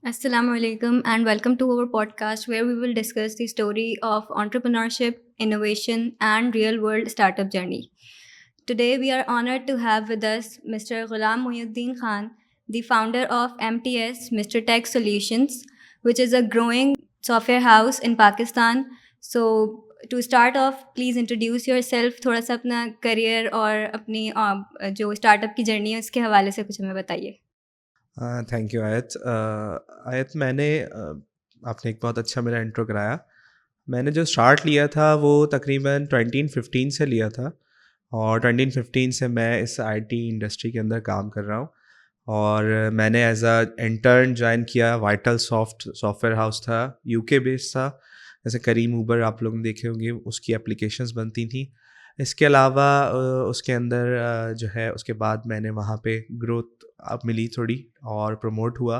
Assalamu alaikum and welcome to our podcast where we will discuss the story of entrepreneurship, innovation, and real world startup journey. Today, we are honored to have with us Mr. Ghulam Muhyiddin Khan, the founder of MTS Mr. Tech Solutions, which is a growing software house in Pakistan. So, to start off, please introduce yourself. थोड़ा सा अपना career और अपनी जो startup की journey है उसके हवाले से कुछ हमें बताइए. थैंक यू आयत। आयत आपने एक बहुत अच्छा मेरा इंट्रो कराया। मैंने जो स्टार्ट लिया था वो तकरीबन 2015 से लिया था और 2015 से मैं इस आईटी इंडस्ट्री के अंदर काम कर रहा हूँ। और मैंने एज अ इंटर्न ज्वाइन किया। वाइटल सॉफ्टवेयर हाउस था, यूके बेस्ड था। जैसे करीम ऊबर आप लोग ने देखे होंगे, उसकी एप्लीकेशंस बनती थी। इसके अलावा उसके अंदर जो है उसके बाद मैंने वहाँ पे ग्रोथ अब मिली थोड़ी और प्रमोट हुआ,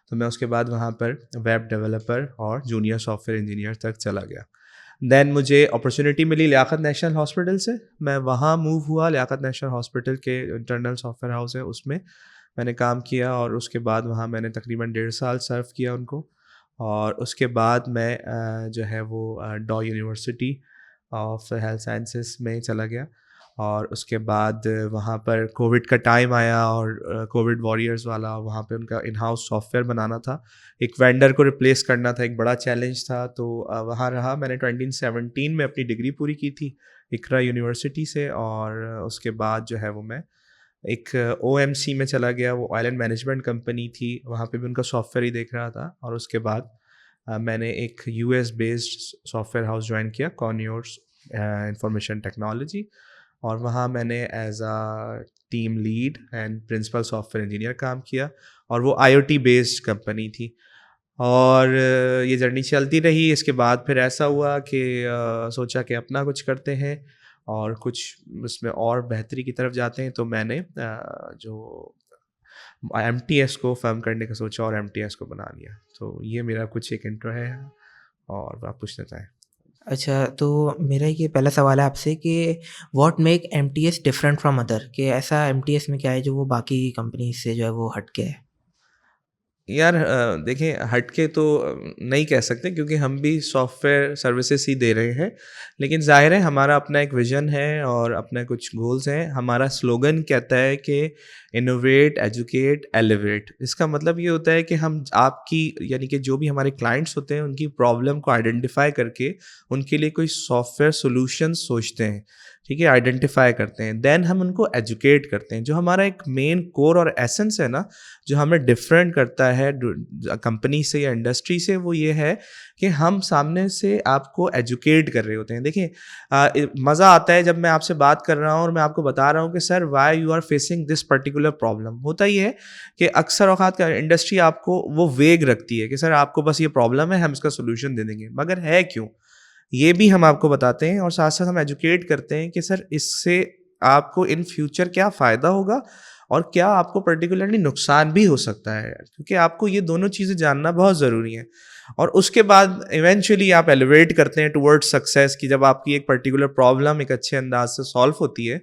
तो मैं उसके बाद वहाँ पर वेब डेवलपर और जूनियर सॉफ्टवेयर इंजीनियर तक चला गया। देन मुझे अपॉर्चुनिटी मिली लियाकत नेशनल हॉस्पिटल से। मैं वहाँ मूव हुआ। लियाकत नेशनल हॉस्पिटल के इंटरनल सॉफ्टवेयर हाउस है, उसमें मैंने काम किया और उसके बाद वहाँ मैंने तकरीबन 1.5 साल सर्व किया उनको। और उसके बाद मैं जो है वो डॉ यूनिवर्सिटी ऑफ हेल्थ साइंसेस में चला गया। और उसके बाद वहाँ पर कोविड का टाइम आया और कोविड वॉरियर्स वाला वहाँ पे उनका इन हाउस सॉफ्टवेयर बनाना था, एक वेंडर को रिप्लेस करना था, एक बड़ा चैलेंज था। तो वहाँ रहा। मैंने 2017 में अपनी डिग्री पूरी की थी इकरा यूनिवर्सिटी से। और उसके बाद जो है वो मैं एक OMC में चला गया। वो ऑयल एंड मैनेजमेंट कंपनी थी, वहाँ पे भी उनका सॉफ्टवेयर ही देख रहा था। और उसके बाद मैंने एक US based software house join किया, कॉन्योर्स इंफॉर्मेशन टेक्नोलॉजी। और वहाँ मैंने as a team lead and principal software engineer काम किया। और वो IoT बेस्ड कंपनी थी। और ये जर्नी चलती रही। इसके बाद फिर ऐसा हुआ कि सोचा कि अपना कुछ करते हैं और कुछ उसमें और बेहतरी की तरफ जाते हैं। तो मैंने जो MTS को फर्म करने का सोचा और MTS को बना लिया। तो ये मेरा कुछ एक इंट्रो है। और आप पूछना चाहें? अच्छा, तो मेरा ये पहला सवाल है आपसे कि what make MTS different from other, कि ऐसा एमटीएस में क्या है जो वो बाकी कंपनी से जो है वो हट के है? यार देखिए, हटके तो नहीं कह सकते क्योंकि हम भी सॉफ्टवेयर सर्विसेज ही दे रहे हैं। लेकिन ज़ाहिर है हमारा अपना एक विज़न है और अपने कुछ गोल्स हैं। हमारा स्लोगन कहता है कि इनोवेट, एजुकेट, एलिवेट। इसका मतलब ये होता है कि हम आपकी यानी कि जो भी हमारे क्लाइंट्स होते हैं उनकी प्रॉब्लम को आइडेंटिफाई करके उनके लिए कोई सॉफ्टवेयर सोल्यूशन सोचते हैं, ठीक है, आइडेंटिफाई करते हैं। देन हम उनको एजुकेट करते हैं। जो हमारा एक मेन कोर और एसेंस है ना, जो हमें डिफरेंट करता है कंपनी से या इंडस्ट्री से, वो ये है कि हम सामने से आपको एजुकेट कर रहे होते हैं। देखिए, मज़ा आता है जब मैं आपसे बात कर रहा हूँ और मैं आपको बता रहा हूँ कि sir why you are facing this particular problem. होता ही है कि अक्सर औकात का इंडस्ट्री आपको वो वेग रखती है कि सर आपको बस ये प्रॉब्लम है, हम इसका सोल्यूशन दे देंगे, मगर है क्यों, ये भी हम आपको बताते हैं। और साथ साथ हम एजुकेट करते हैं कि सर इससे आपको इन फ्यूचर क्या फ़ायदा होगा और क्या आपको पर्टिकुलरली नुकसान भी हो सकता है, क्योंकि आपको ये दोनों चीज़ें जानना बहुत ज़रूरी है। और उसके बाद इवेंचुअली आप एलिवेट करते हैं टुवर्ड्स सक्सेस की। जब आपकी एक पर्टिकुलर प्रॉब्लम एक अच्छे अंदाज से सॉल्व होती है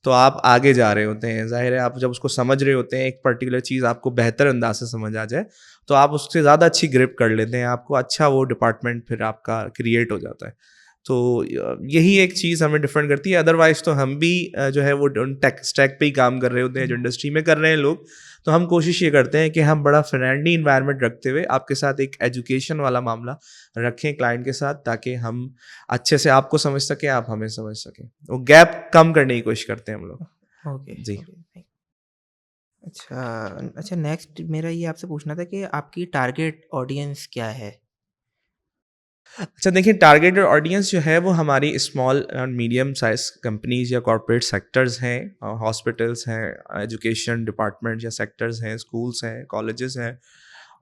तो आप आगे जा रहे होते हैं। ज़ाहिर है आप जब उसको समझ रहे होते हैं, एक पर्टिकुलर चीज़ आपको बेहतर अंदाज से समझ आ जाए, तो आप उससे ज़्यादा अच्छी ग्रिप कर लेते हैं। आपको अच्छा वो डिपार्टमेंट फिर आपका क्रिएट हो जाता है। तो यही एक चीज़ हमें डिफरेंट करती है। अदरवाइज़ तो हम भी जो है वो उन टेक स्टैक पे ही काम कर रहे होते हैं जो इंडस्ट्री में कर रहे हैं लोग। तो हम कोशिश ये करते हैं कि हम बड़ा फ्रेंडली इन्वायरमेंट रखते हुए आपके साथ एक एजुकेशन वाला मामला रखें क्लाइंट के साथ, ताकि हम अच्छे से आपको समझ सकें, आप हमें समझ सकें। वो गैप कम करने की कोशिश करते हैं हम लोग। ओके, जी। Okay, thank. अच्छा, अच्छा, नेक्स्ट मेरा ये आपसे पूछना था कि आपकी टारगेट ऑडियंस क्या है? अच्छा देखिए, टारगेटेड ऑडियंस जो है वो हमारी small and medium size companies या कॉरपोरेट सेक्टर्स हैं, हॉस्पिटल्स हैं, एजुकेशन डिपार्टमेंट या सेक्टर्स हैं, स्कूल्स हैं, कॉलेजेस हैं।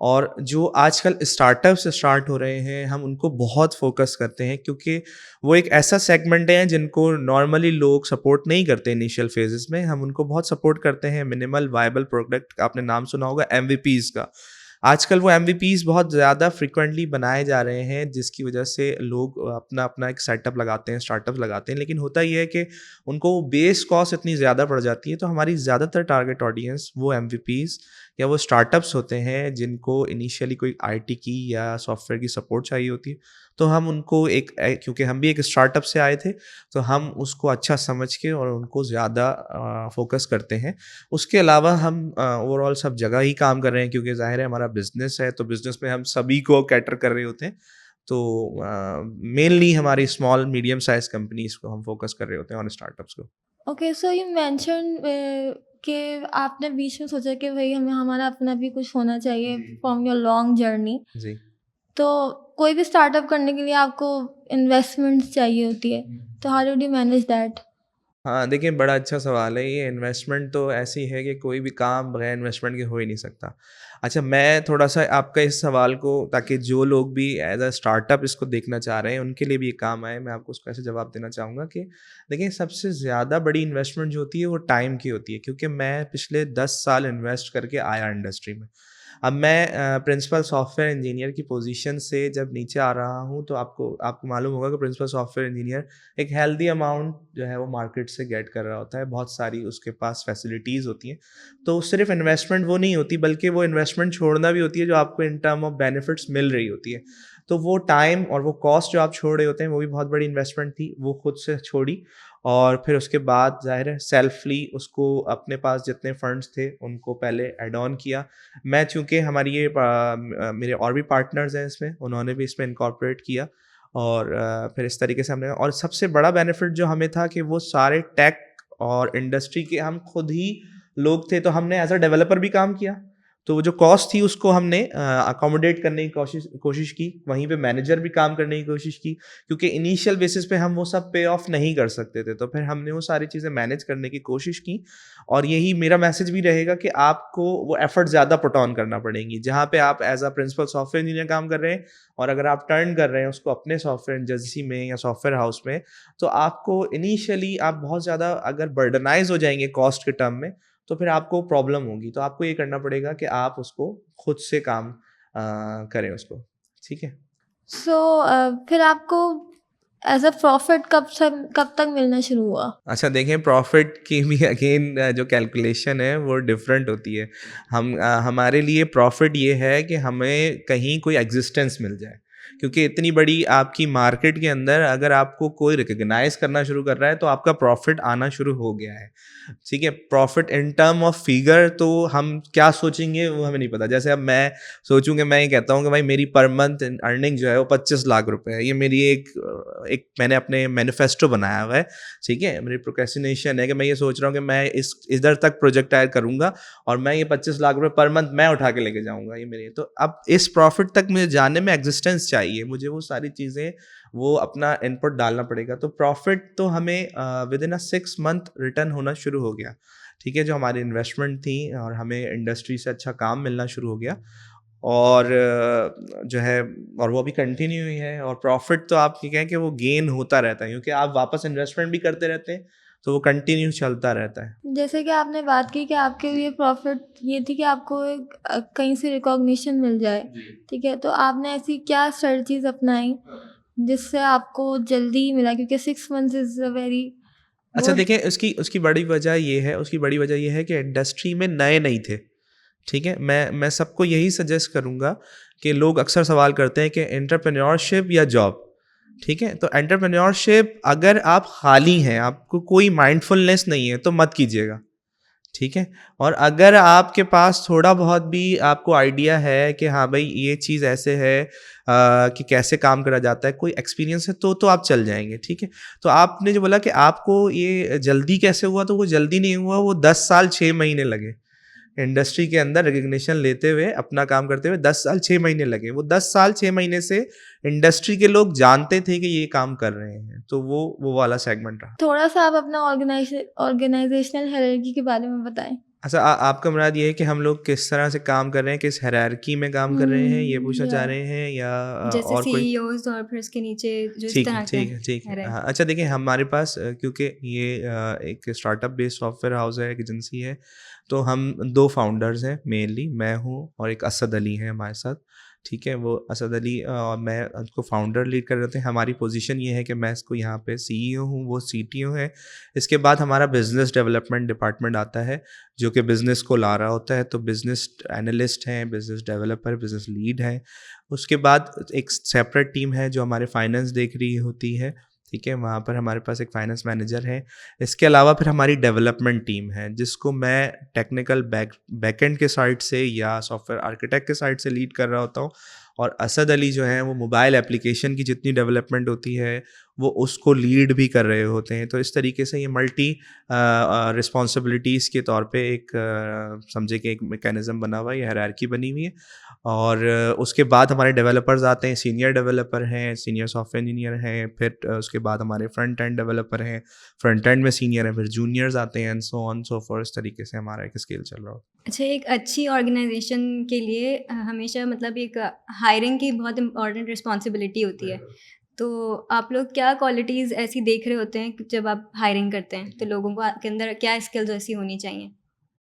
और जो आजकल स्टार्टअप्स स्टार्ट हो रहे हैं, हम उनको बहुत फोकस करते हैं क्योंकि वो एक ऐसा सेगमेंट है जिनको नॉर्मली लोग सपोर्ट नहीं करते इनिशियल फेजेस में। हम उनको बहुत सपोर्ट करते हैं। मिनिमल वायबल प्रोडक्ट, आपने नाम सुना होगा MVPs का। आजकल वो MVPs बहुत ज़्यादा फ्रीक्वेंटली बनाए जा रहे हैं, जिसकी वजह से लोग अपना अपना एक सेटअप लगाते हैं, स्टार्टअप लगाते हैं। लेकिन होता ये है कि उनको बेस कॉस्ट इतनी ज़्यादा पड़ जाती है। तो हमारी ज़्यादातर टारगेट ऑडियंस वो MVPs या वो स्टार्टअप्स होते हैं जिनको इनिशियली कोई आईटी की या सॉफ्टवेयर की सपोर्ट चाहिए होती है, तो हम उनको क्योंकि हम भी एक स्टार्टअप से आए थे, तो हम उसको अच्छा समझ के और उनको ज़्यादा फोकस करते हैं। उसके अलावा हम ओवरऑल सब जगह ही काम कर रहे हैं, क्योंकि ज़ाहिर है हमारा बिज़नेस है, तो बिज़नेस में हम सभी को कैटर कर रहे होते हैं। तो मेनली हमारी स्मॉल मीडियम साइज कंपनीज को हम फोकस कर रहे होते हैं और स्टार्टअप्स को। ओके, सो यू मेंशन कि आपने बीच में सोचा कि भाई हमें हमारा अपना भी कुछ होना चाहिए फ्रॉम योर लॉन्ग जर्नी। जी। तो कोई भी स्टार्टअप करने के लिए आपको इन्वेस्टमेंट चाहिए होती है, तो how did you manage that? हाँ, देखिए बड़ा अच्छा सवाल है ये। इन्वेस्टमेंट तो ऐसी है कि कोई भी काम बगैर इन्वेस्टमेंट के हो ही नहीं सकता। अच्छा, मैं थोड़ा-सा आपका इस सवाल को, ताकि जो लोग भी एज़ अ स्टार्टअप इसको देखना चाह रहे हैं, उनके लिए भी ये काम आए, मैं आपको उसका ऐसे जवाब देना चाहूँगा कि देखिए, सबसे ज़्यादा बड़ी इन्वेस्टमेंट जो होती है वो टाइम की होती है, क्योंकि मैं पिछले 10 साल इन्वेस्ट करके आया इंडस्ट्री में। अब मैं प्रिंसिपल सॉफ्टवेयर इंजीनियर की पोजीशन से जब नीचे आ रहा हूँ, तो आपको आपको मालूम होगा कि प्रिंसिपल सॉफ्टवेयर इंजीनियर एक हेल्दी अमाउंट जो है वो मार्केट से गेट कर रहा होता है, बहुत सारी उसके पास फैसिलिटीज़ होती हैं। तो सिर्फ इन्वेस्टमेंट वो नहीं होती, बल्कि वो इन्वेस्टमेंट छोड़ना भी होती है जो आपको इन टर्म ऑफ बेनिफिट्स मिल रही होती है। तो वो टाइम और वो कॉस्ट जो आप छोड़ रहे होते हैं, वो भी बहुत बड़ी इन्वेस्टमेंट थी, वो खुद से छोड़ी। और फिर उसके बाद ज़ाहिर है सेल्फली उसको अपने पास जितने फंड्स थे उनको पहले ऐड ऑन किया। मैं चूँकि हमारी मेरे और भी पार्टनर्स हैं इसमें, उन्होंने भी इसमें इनकॉर्पोरेट किया। और फिर इस तरीके से हमने, और सबसे बड़ा बेनिफिट जो हमें था कि वो सारे टेक और इंडस्ट्री के हम खुद ही लोग थे, तो हमने एज अ डेवलपर भी काम किया। तो वो जो कॉस्ट थी उसको हमने अकोमोडेट करने की कोशिश की, वहीं पे मैनेजर भी काम करने की कोशिश की, क्योंकि इनिशियल बेसिस पे हम वो सब पे ऑफ नहीं कर सकते थे। तो फिर हमने वो सारी चीज़ें मैनेज करने की कोशिश की। और यही मेरा मैसेज भी रहेगा कि आपको वो एफर्ट ज़्यादा पुट ऑन करना पड़ेंगी, जहाँ पे आप as a principal software engineer काम कर रहे हैं, और अगर आप टर्न कर रहे हैं उसको अपने सॉफ्टवेयर एजेंसी में या सॉफ्टवेयर हाउस में, तो आपको इनिशियली आप बहुत ज़्यादा अगर बर्डनाइज हो जाएंगे कॉस्ट के टर्म में, तो फिर आपको प्रॉब्लम होगी। तो आपको ये करना पड़ेगा कि आप उसको खुद से काम करें उसको, ठीक है? सो फिर आपको एज अ प्रॉफिट कब तक मिलना शुरू हुआ? अच्छा, देखें, प्रॉफिट की भी अगेन जो कैलकुलेशन है वो डिफरेंट होती है। हमारे लिए प्रॉफिट ये है कि हमें कहीं कोई एग्जिस्टेंस मिल जाए, क्योंकि इतनी बड़ी आपकी मार्केट के अंदर अगर आपको कोई रिकग्नाइज करना शुरू कर रहा है, तो आपका प्रॉफिट आना शुरू हो गया है, ठीक है? Profit in term of figure तो हम क्या सोचेंगे वो हमें नहीं पता। जैसे अब मैं सोचूं कि मैं ये कहता हूँ कि भाई मेरी पर मंथ अर्निंग जो है वो 25 लाख रुपए है, ये मेरी एक मैंने अपने मैनिफेस्टो बनाया हुआ है, ठीक है? मेरी प्रोक्रेस्टिनेशन है कि मैं ये सोच रहा हूँ कि मैं इधर तक प्रोजेक्टाइल करूँगा और मैं ये 25 लाख रुपए पर मंथ मैं उठा के लेके जाऊँगा, ये मेरी। तो अब इस प्रॉफिट तक मुझे जाने में एग्जिस्टेंस चाहिए, मुझे वो सारी चीज़ें वो अपना इनपुट डालना पड़ेगा। तो प्रॉफिट तो हमें with in a 6 month return होना शुरू हो गया, ठीक है? जो हमारी इन्वेस्टमेंट थी, और हमें इंडस्ट्री से अच्छा काम मिलना शुरू हो गया, और जो है, और वो भी कंटिन्यू ही है। और प्रॉफिट तो आप ये कहें कि वो गेन होता रहता है, क्योंकि आप वापस इन्वेस्टमेंट भी करते रहते हैं, तो वो कंटिन्यू चलता रहता है। जैसे कि आपने बात की कि आपके लिए प्रॉफिट ये थी कि आपको कहीं से रिकॉग्निशन मिल जाए, ठीक है? तो आपने ऐसी क्या स्ट्रेटजीज अपनाई जिससे आपको जल्दी मिला, क्योंकि 6 मंथ्स इज़ अ वेरी अच्छा, गुड। देखिए, उसकी उसकी बड़ी वजह ये है, उसकी बड़ी वजह ये है कि इंडस्ट्री में नए नहीं थे, ठीक है? मैं सबको यही सजेस्ट करूँगा कि लोग अक्सर सवाल करते हैं कि एंटरप्रेन्योरशिप या जॉब, ठीक है? तो एंटरप्रेन्योरशिप, अगर आप खाली हैं, आपको कोई माइंडफुलनेस नहीं है, तो मत कीजिएगा, ठीक है? और अगर आपके पास थोड़ा बहुत भी आपको आइडिया है कि हाँ भाई ये चीज़ ऐसे है कि कैसे काम करा जाता है, कोई एक्सपीरियंस है, तो आप चल जाएंगे, ठीक है? तो आपने जो बोला कि आपको ये जल्दी कैसे हुआ, तो वो जल्दी नहीं हुआ, वो 10 साल 6 महीने लगे इंडस्ट्री के अंदर रिकग्निशन लेते हुए, अपना काम करते हुए 10 साल 6 महीने लगे। वो 10 साल 6 महीने से इंडस्ट्री के लोग जानते थे कि ये काम कर रहे हैं, तो वो वाला सेगमेंट रहा। थोड़ा सा आप अपना ऑर्गेनाइजेशनल हायरार्की के बारे में बताएं। अच्छा, आपका मुराद ये है कि हम लोग किस तरह से काम कर रहे हैं, किस हायरार्की में काम कर रहे हैं, ये पूछना चाह या रहे हैं, या जैसे और कोई? सीईओज और फिर उसके नीचे जो इस ठीक है, तरह के ठीक है, ठीक है। है। हाँ, अच्छा, देखिए, हमारे पास क्योंकि ये एक स्टार्टअप बेस्ड सॉफ्टवेयर हाउस है, एक एजेंसी है, तो हम 2 फाउंडर्स हैं मेनली, मैं हूँ और एक असद अली हैं हमारे साथ, ठीक है? वो असद अली और मैं उसको फाउंडर लीड कर रहे थे। हमारी पोजीशन ये है कि मैं इसको यहाँ पे सीईओ हूँ, वो सीटीओ है। इसके बाद हमारा बिज़नेस डेवलपमेंट डिपार्टमेंट आता है, जो कि बिज़नेस को ला रहा होता है। तो बिज़नेस एनालिस्ट हैं, बिज़नेस डेवलपर, बिज़नेस लीड हैं। उसके बाद एक सेपरेट टीम है जो हमारे फाइनेंस देख रही होती है, ठीक है? वहाँ पर हमारे पास एक फाइनेंस मैनेजर है। इसके अलावा फिर हमारी डेवलपमेंट टीम है, जिसको मैं टेक्निकल बैकएंड के साइड से या सॉफ्टवेयर आर्किटेक्ट के साइड से लीड कर रहा होता हूँ। और असद अली जो हैं वो मोबाइल एप्लीकेशन की जितनी डेवलपमेंट होती है वो उसको लीड भी कर रहे होते हैं। तो इस तरीके से ये मल्टी रिस्पॉन्सिबिलिटीज़ के तौर पे एक समझे कि एक मैकेनिज़्म बना हुआ है, ये हायरार्की बनी हुई है। और उसके बाद हमारे डेवलपर्स आते हैं, सीनियर डेवलपर हैं, सीनियर सॉफ्टवेयर इंजीनियर हैं, फिर उसके बाद हमारे फ्रंट एंड डेवलपर हैं, फ्रंट एंड में सीनियर हैं, फिर जूनियर्स आते हैं, and so on so for. इस तरीके से हमारा एक स्केल चल रहा होता है। अच्छा, एक अच्छी ऑर्गेनाइजेशन के लिए हमेशा मतलब एक हायरिंग की बहुत इम्पोर्टेंट रिस्पॉन्सिबिलिटी होती है। तो आप लोग क्या क्वालिटीज़ ऐसी देख रहे होते हैं कि जब आप हायरिंग करते हैं, तो लोगों को के अंदर क्या स्किल्स ऐसी होनी चाहिए?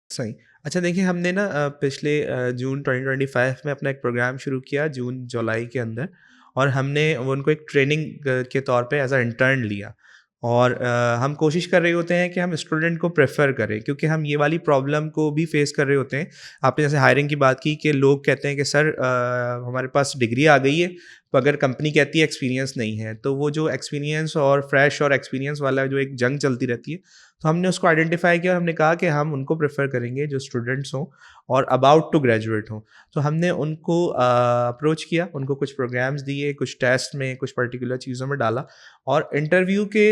सही। अच्छा देखिए, हमने ना पिछले जून 2025 में अपना एक प्रोग्राम शुरू किया, जून जुलाई के अंदर, और हमने उनको एक ट्रेनिंग के तौर पे एज अ इंटर्न लिया। और हम कोशिश कर रहे होते हैं कि हम स्टूडेंट को प्रेफर करें, क्योंकि हम ये वाली प्रॉब्लम को भी फेस कर रहे होते हैं। आपने जैसे हायरिंग की बात की कि लोग कहते हैं कि सर हमारे पास डिग्री आ गई है, तो अगर कंपनी कहती है एक्सपीरियंस नहीं है, तो वो जो एक्सपीरियंस और फ्रेश और एक्सपीरियंस वाला जो एक जंग चलती रहती है, तो हमने उसको आइडेंटिफाई किया और हमने कहा कि हम उनको प्रेफर करेंगे जो स्टूडेंट्स हों और अबाउट टू ग्रेजुएट हों। तो हमने उनको अप्रोच किया, उनको कुछ प्रोग्राम्स दिए, कुछ टेस्ट में, कुछ पर्टिकुलर चीज़ों में डाला, और इंटरव्यू के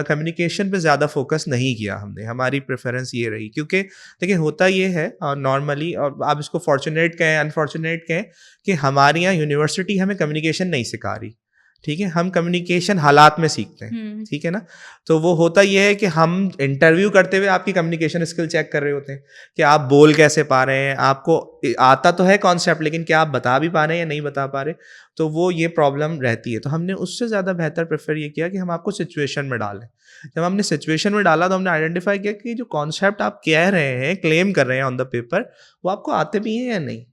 कम्युनिकेशन पे ज़्यादा फोकस नहीं किया हमने। हमारी प्रेफरेंस ये रही, क्योंकि देखिए होता ये है नॉर्मली, और आप इसको फॉर्चुनेट कहें अनफॉर्चुनेट कहें, कि हमारे यहाँ यूनिवर्सिटी हमें कम्युनिकेशन नहीं सिखा रही, ठीक है? हम कम्युनिकेशन हालात में सीखते हैं, ठीक है ना? तो वो होता ये है कि हम इंटरव्यू करते हुए आपकी कम्युनिकेशन स्किल चेक कर रहे होते हैं कि आप बोल कैसे पा रहे हैं, आपको आता तो है कॉन्सेप्ट, लेकिन क्या आप बता भी पा रहे हैं या नहीं बता पा रहे। तो वो ये प्रॉब्लम रहती है। तो हमने उससे ज़्यादा बेहतर प्रेफर ये किया कि हम आपको सिचुएशन में डालें। जब हमने सिचुएशन में डाला तो हमने आइडेंटिफाई किया कि जो कॉन्सेप्ट आप कह रहे हैं, क्लेम कर रहे हैं ऑन द पेपर, वो आपको आते भी हैं या नहीं।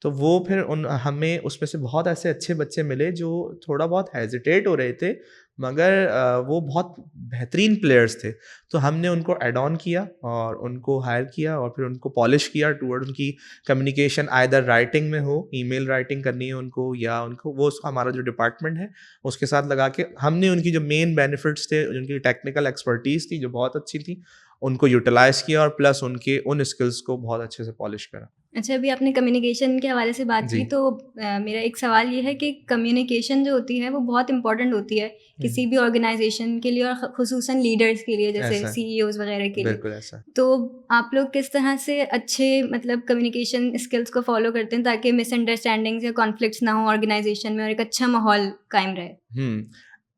तो वो फिर हमें उसमें से बहुत ऐसे अच्छे बच्चे मिले जो थोड़ा बहुत हेजिटेट हो रहे थे, मगर वो बहुत बेहतरीन प्लेयर्स थे। तो हमने उनको ऐड ऑन किया और उनको हायर किया और फिर उनको पॉलिश किया टूवर्ड उनकी कम्युनिकेशन, आइदर राइटिंग में हो, ईमेल राइटिंग करनी है उनको, या उनको वो हमारा जो डिपार्टमेंट है उसके साथ लगा के हमने उनकी जो मेन बेनिफिट्स थे, उनकी टेक्निकल एक्सपर्टीज़ थी जो बहुत अच्छी थी, उनको यूटिलाइज़ किया और प्लस उनके उन स्किल्स को बहुत अच्छे से पॉलिश करा। अच्छा, अभी आपने कम्युनिकेशन के हवाले से बात की, जी। तो मेरा एक सवाल ये है कि कम्युनिकेशन जो होती है वो बहुत इंपॉर्टेंट होती है किसी भी ऑर्गेनाइजेशन के लिए, और खुसूसन लीडर्स के लिए, जैसे ऐसा सीईओज वगैरह के लिए। बिल्कुल ऐसा। तो आप लोग किस तरह से अच्छे मतलब कम्युनिकेशन स्किल्स को फॉलो करते हैं ताकि मिसअंडरस्टैंडिंग्स या कॉन्फ्लिक्ट्स ना हो ऑर्गेनाइजेशन में और एक अच्छा माहौल कायम रहे?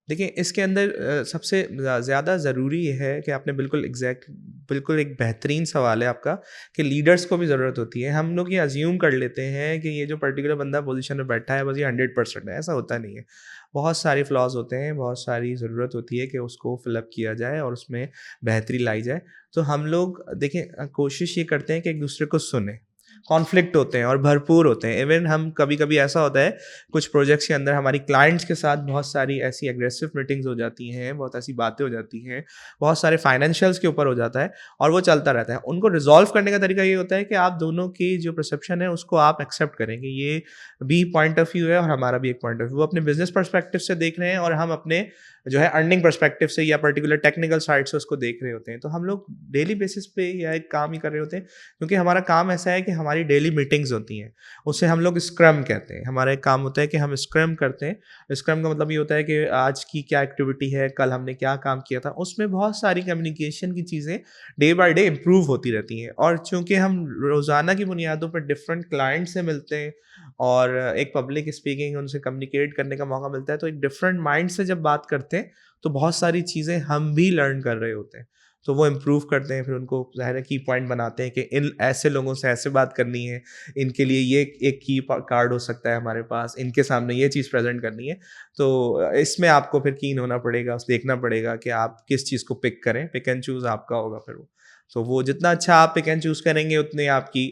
देखिए, इसके अंदर सबसे ज़्यादा ज़रूरी ये है कि आपने बिल्कुल एक बेहतरीन सवाल है आपका, कि लीडर्स को भी ज़रूरत होती है। हम लोग ये अज्यूम कर लेते हैं कि ये जो पर्टिकुलर बंदा पोजीशन में बैठा है बस ये 100% है, ऐसा होता नहीं है। बहुत सारे फ्लॉज होते हैं, बहुत सारी ज़रूरत होती है कि उसको फिलअप किया जाए और उसमें बेहतरी लाई जाए। तो हम लोग देखिए कोशिश ये करते हैं कि एक दूसरे को सुने। कॉन्फ्लिक्ट होते हैं और भरपूर होते हैं। इवन हम कभी-कभी ऐसा होता है कुछ प्रोजेक्ट्स के अंदर हमारी क्लाइंट्स के साथ बहुत सारी ऐसी एग्रेसिव मीटिंग्स हो जाती हैं, बहुत ऐसी बातें हो जाती हैं, बहुत सारे फाइनेंशियल्स के ऊपर हो जाता है और वो चलता रहता है। उनको रिज़ॉल्व करने का तरीका ये होता है कि आप दोनों की जो परसेप्शन है उसको आप एक्सेप्ट करेंगे। ये भी पॉइंट ऑफ व्यू है और हमारा भी एक पॉइंट ऑफ व्यू। वो अपने बिज़नेस पर्सपेक्टिव से देख रहे हैं और हम अपने जो है अर्निंग पर्सपेक्टिव से या पर्टिकुलर टेक्निकल साइड से उसको देख रहे होते हैं। तो हम लोग डेली बेसिस पे या एक काम ही कर रहे होते हैं, क्योंकि हमारा काम ऐसा है कि हमारी डेली मीटिंग्स होती हैं, उसे हम लोग स्क्रम कहते हैं। हमारा एक काम होता है कि हम स्क्रम करते हैं। स्क्रम का मतलब ये होता है कि आज की क्या एक्टिविटी है, कल हमने क्या काम किया था, उसमें बहुत सारी कम्युनिकेशन की चीज़ें डे बाय डे इम्प्रूव होती रहती हैं। और चूँकि हम रोज़ाना की बुनियादों पर डिफरेंट क्लाइंट से मिलते हैं और एक पब्लिक स्पीकिंग उनसे कम्युनिकेट करने का मौका मिलता है, तो एक डिफरेंट माइंड से जब बात करते हैं तो बहुत सारी चीज़ें हम भी लर्न कर रहे होते हैं। तो वो इम्प्रूव करते हैं, फिर उनको ज़ाहिर है की पॉइंट बनाते हैं कि इन ऐसे लोगों से ऐसे बात करनी है, इनके लिए ये एक की कार्ड हो सकता है हमारे पास, इनके सामने ये चीज़ प्रेजेंट करनी है। तो इसमें आपको फिर कीन होना पड़ेगा, देखना पड़ेगा कि आप किस चीज़ को पिक करें, पिक एंड चूज़ आपका होगा फिर वो। तो वो जितना अच्छा आप पिक एंड चूज़ करेंगे उतनी आपकी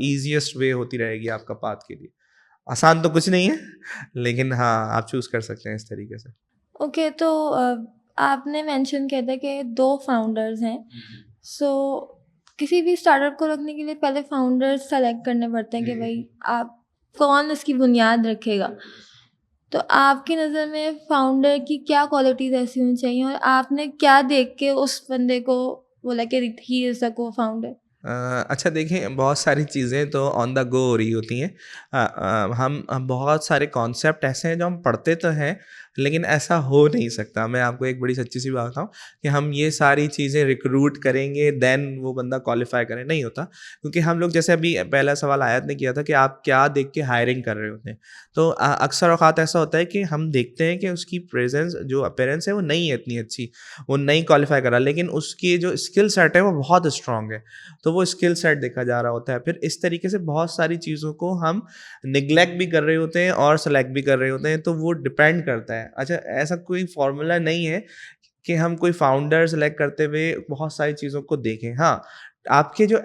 ईजिएस्ट वे होती रहेगी आपका पाथ के लिए। आसान तो कुछ नहीं है, लेकिन हाँ, आप चूज़ कर सकते हैं इस तरीके से। ओके, तो आपने मेंशन किया था कि 2 फाउंडर्स हैं। सो किसी भी स्टार्टअप को रखने के लिए पहले फाउंडर्स सेलेक्ट करने पड़ते हैं कि भाई आप कौन इसकी बुनियाद रखेगा। तो आपकी नज़र में फाउंडर की क्या क्वालिटीज़ ऐसी होनी चाहिए और आपने क्या देख के उस बंदे को बोला कि ही इज़ द को-फाउंडर? अच्छा देखें, बहुत सारी चीज़ें तो ऑन द गो हो रही होती हैं। हम बहुत सारे कॉन्सेप्ट ऐसे हैं जो हम पढ़ते तो हैं, लेकिन ऐसा हो नहीं सकता। मैं आपको एक बड़ी सच्ची सी बात बताऊँ कि हम ये सारी चीज़ें रिक्रूट करेंगे देन वो बंदा क्वालिफाई करे, नहीं होता। क्योंकि हम लोग, जैसे अभी पहला सवाल आयत ने किया था कि आप क्या देख के हायरिंग कर रहे होते हैं, तो अक्सर औक़ात ऐसा होता है कि हम देखते हैं कि उसकी प्रेजेंस, जो अपीयरेंस है वो नहीं है इतनी अच्छी, वो नहीं क्वालिफाई करा, लेकिन उसकी जो स्किल सेट है वो बहुत स्ट्रॉन्ग है, तो वो स्किल सेट देखा जा रहा होता है। फिर इस तरीके से बहुत सारी चीज़ों को हम निग्लेक्ट भी कर रहे होते हैं और सेलेक्ट भी कर रहे होते हैं, तो वो डिपेंड करता है। अच्छा, ऐसा कोई फार्मूला नहीं है कि हम कोई फाउंडर सेलेक्ट करते हुए बहुत सारी चीज़ों को देखें। हाँ, आपके जो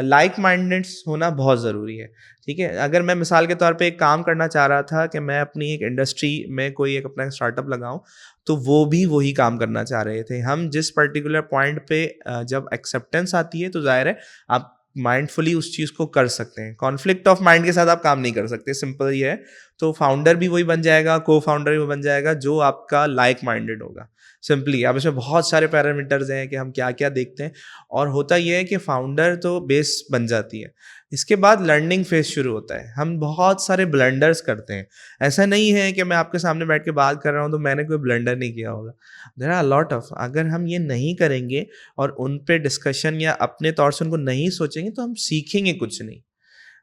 लाइक माइंडेड्स होना बहुत ज़रूरी है, ठीक है? अगर मैं मिसाल के तौर पे एक काम करना चाह रहा था कि मैं अपनी एक इंडस्ट्री में कोई एक अपना स्टार्टअप लगाऊं, तो वो भी वही काम करना चाह रहे थे। हम जिस पर्टिकुलर पॉइंट पे जब एक्सेप्टेंस आती है, तो ज़ाहिर है आप माइंडफुली उस चीज़ को कर सकते हैं। कॉन्फ्लिक्ट ऑफ माइंड के साथ आप काम नहीं कर सकते, सिंपल ये है। तो फाउंडर भी वही बन जाएगा, को फाउंडर भी वो बन जाएगा जो आपका लाइक माइंडेड होगा। सिंपली अब इसमें बहुत सारे पैरामीटर्स हैं कि हम क्या क्या देखते हैं, और होता यह है कि फाउंडर तो बेस बन जाती है। इसके बाद लर्निंग फेज शुरू होता है। हम बहुत सारे ब्लंडर्स करते हैं। ऐसा नहीं है कि मैं आपके सामने बैठ के बात कर रहा हूँ तो मैंने कोई ब्लंडर नहीं किया होगा। देयर आर लॉट ऑफ, अगर हम ये नहीं करेंगे और उन पे डिस्कशन या अपने तौर से उनको नहीं सोचेंगे, तो हम सीखेंगे कुछ नहीं।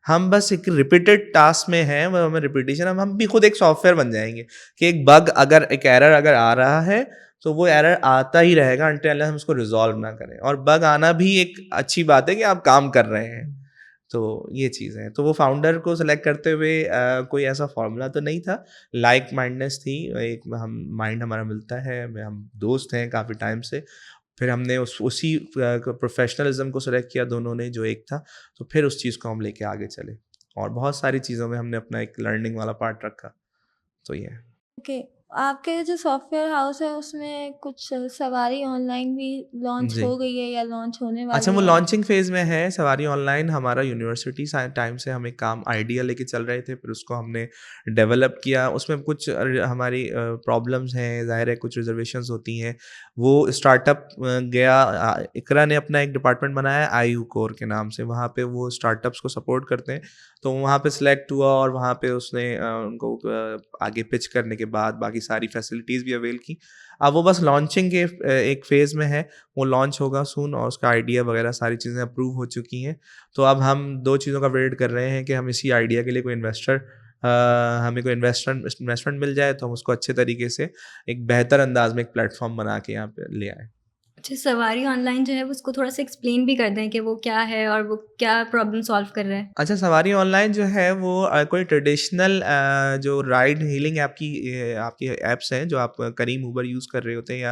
हम बस एक रिपीटेड टास्क में हैं, वो हमें रिपीटिशन, हम भी खुद एक सॉफ्टवेयर बन जाएंगे कि एक बग अगर, एक एरर अगर आ रहा है, तो वो एरर आता ही रहेगा अनटिल अनलेस हम उसको रिजॉल्व ना करें। और बग आना भी एक अच्छी बात है कि आप काम कर रहे हैं। तो ये चीज़ है। तो वो फाउंडर को सेलेक्ट करते हुए कोई ऐसा फार्मूला तो नहीं था, लाइक माइंडनेस थी। एक हम माइंड हमारा मिलता है, हम दोस्त हैं काफ़ी टाइम से। फिर हमने उसी प्रोफेशनलिज्म को सेलेक्ट किया दोनों ने, जो एक था, तो फिर उस चीज़ को हम लेके आगे चले, और बहुत सारी चीज़ों में हमने अपना एक लर्निंग वाला पार्ट रखा। तो ये है। ओके, आपके जो सॉफ्टवेयर हाउस है उसमें कुछ सवारी ऑनलाइन भी लॉन्च जी। हो गई है या लॉन्च होने अच्छा, वाली वो है? लॉन्चिंग फेज़ में है सवारी ऑनलाइन। हमारा यूनिवर्सिटी टाइम से हम एक काम आइडिया लेके चल रहे थे, फिर उसको हमने डेवलप किया। उसमें कुछ हमारी प्रॉब्लम्स हैं, ज़ाहिर है कुछ रिजर्वेशंस होती हैं। वो स्टार्टअप गया, इकरा ने अपना एक डिपार्टमेंट बनाया है आईयू कोर के नाम से, वहाँ पे वो स्टार्टअप्स को सपोर्ट करते हैं। तो वहाँ पे सिलेक्ट हुआ और वहाँ पे उसने उनको आगे पिच करने के बाद बाकी सारी फैसिलिटीज़ भी अवेल की। अब वो बस लॉन्चिंग के एक फ़ेज़ में है, वो लॉन्च होगा सून, और उसका आइडिया वगैरह सारी चीज़ें अप्रूव हो चुकी हैं। तो अब हम 2 चीज़ों का वेट कर रहे हैं कि हम इसी आइडिया के लिए कोई इन्वेस्टर, हमें कोई इन्वेस्टमेंट मिल जाए, तो हम उसको अच्छे तरीके से एक बेहतर अंदाज में एक प्लेटफॉर्म बना के यहाँ पे ले आएँ। अच्छा, सवारी ऑनलाइन जो है उसको थोड़ा सा एक्सप्लेन भी कर दें कि वो क्या है और वो क्या प्रॉब्लम सॉल्व कर रहा है। अच्छा, सवारी ऑनलाइन जो है वो कोई ट्रेडिशनल जो राइड हीलिंग आपकी ऐप्स हैं जो आप करीम उबर यूज़ कर रहे होते हैं, या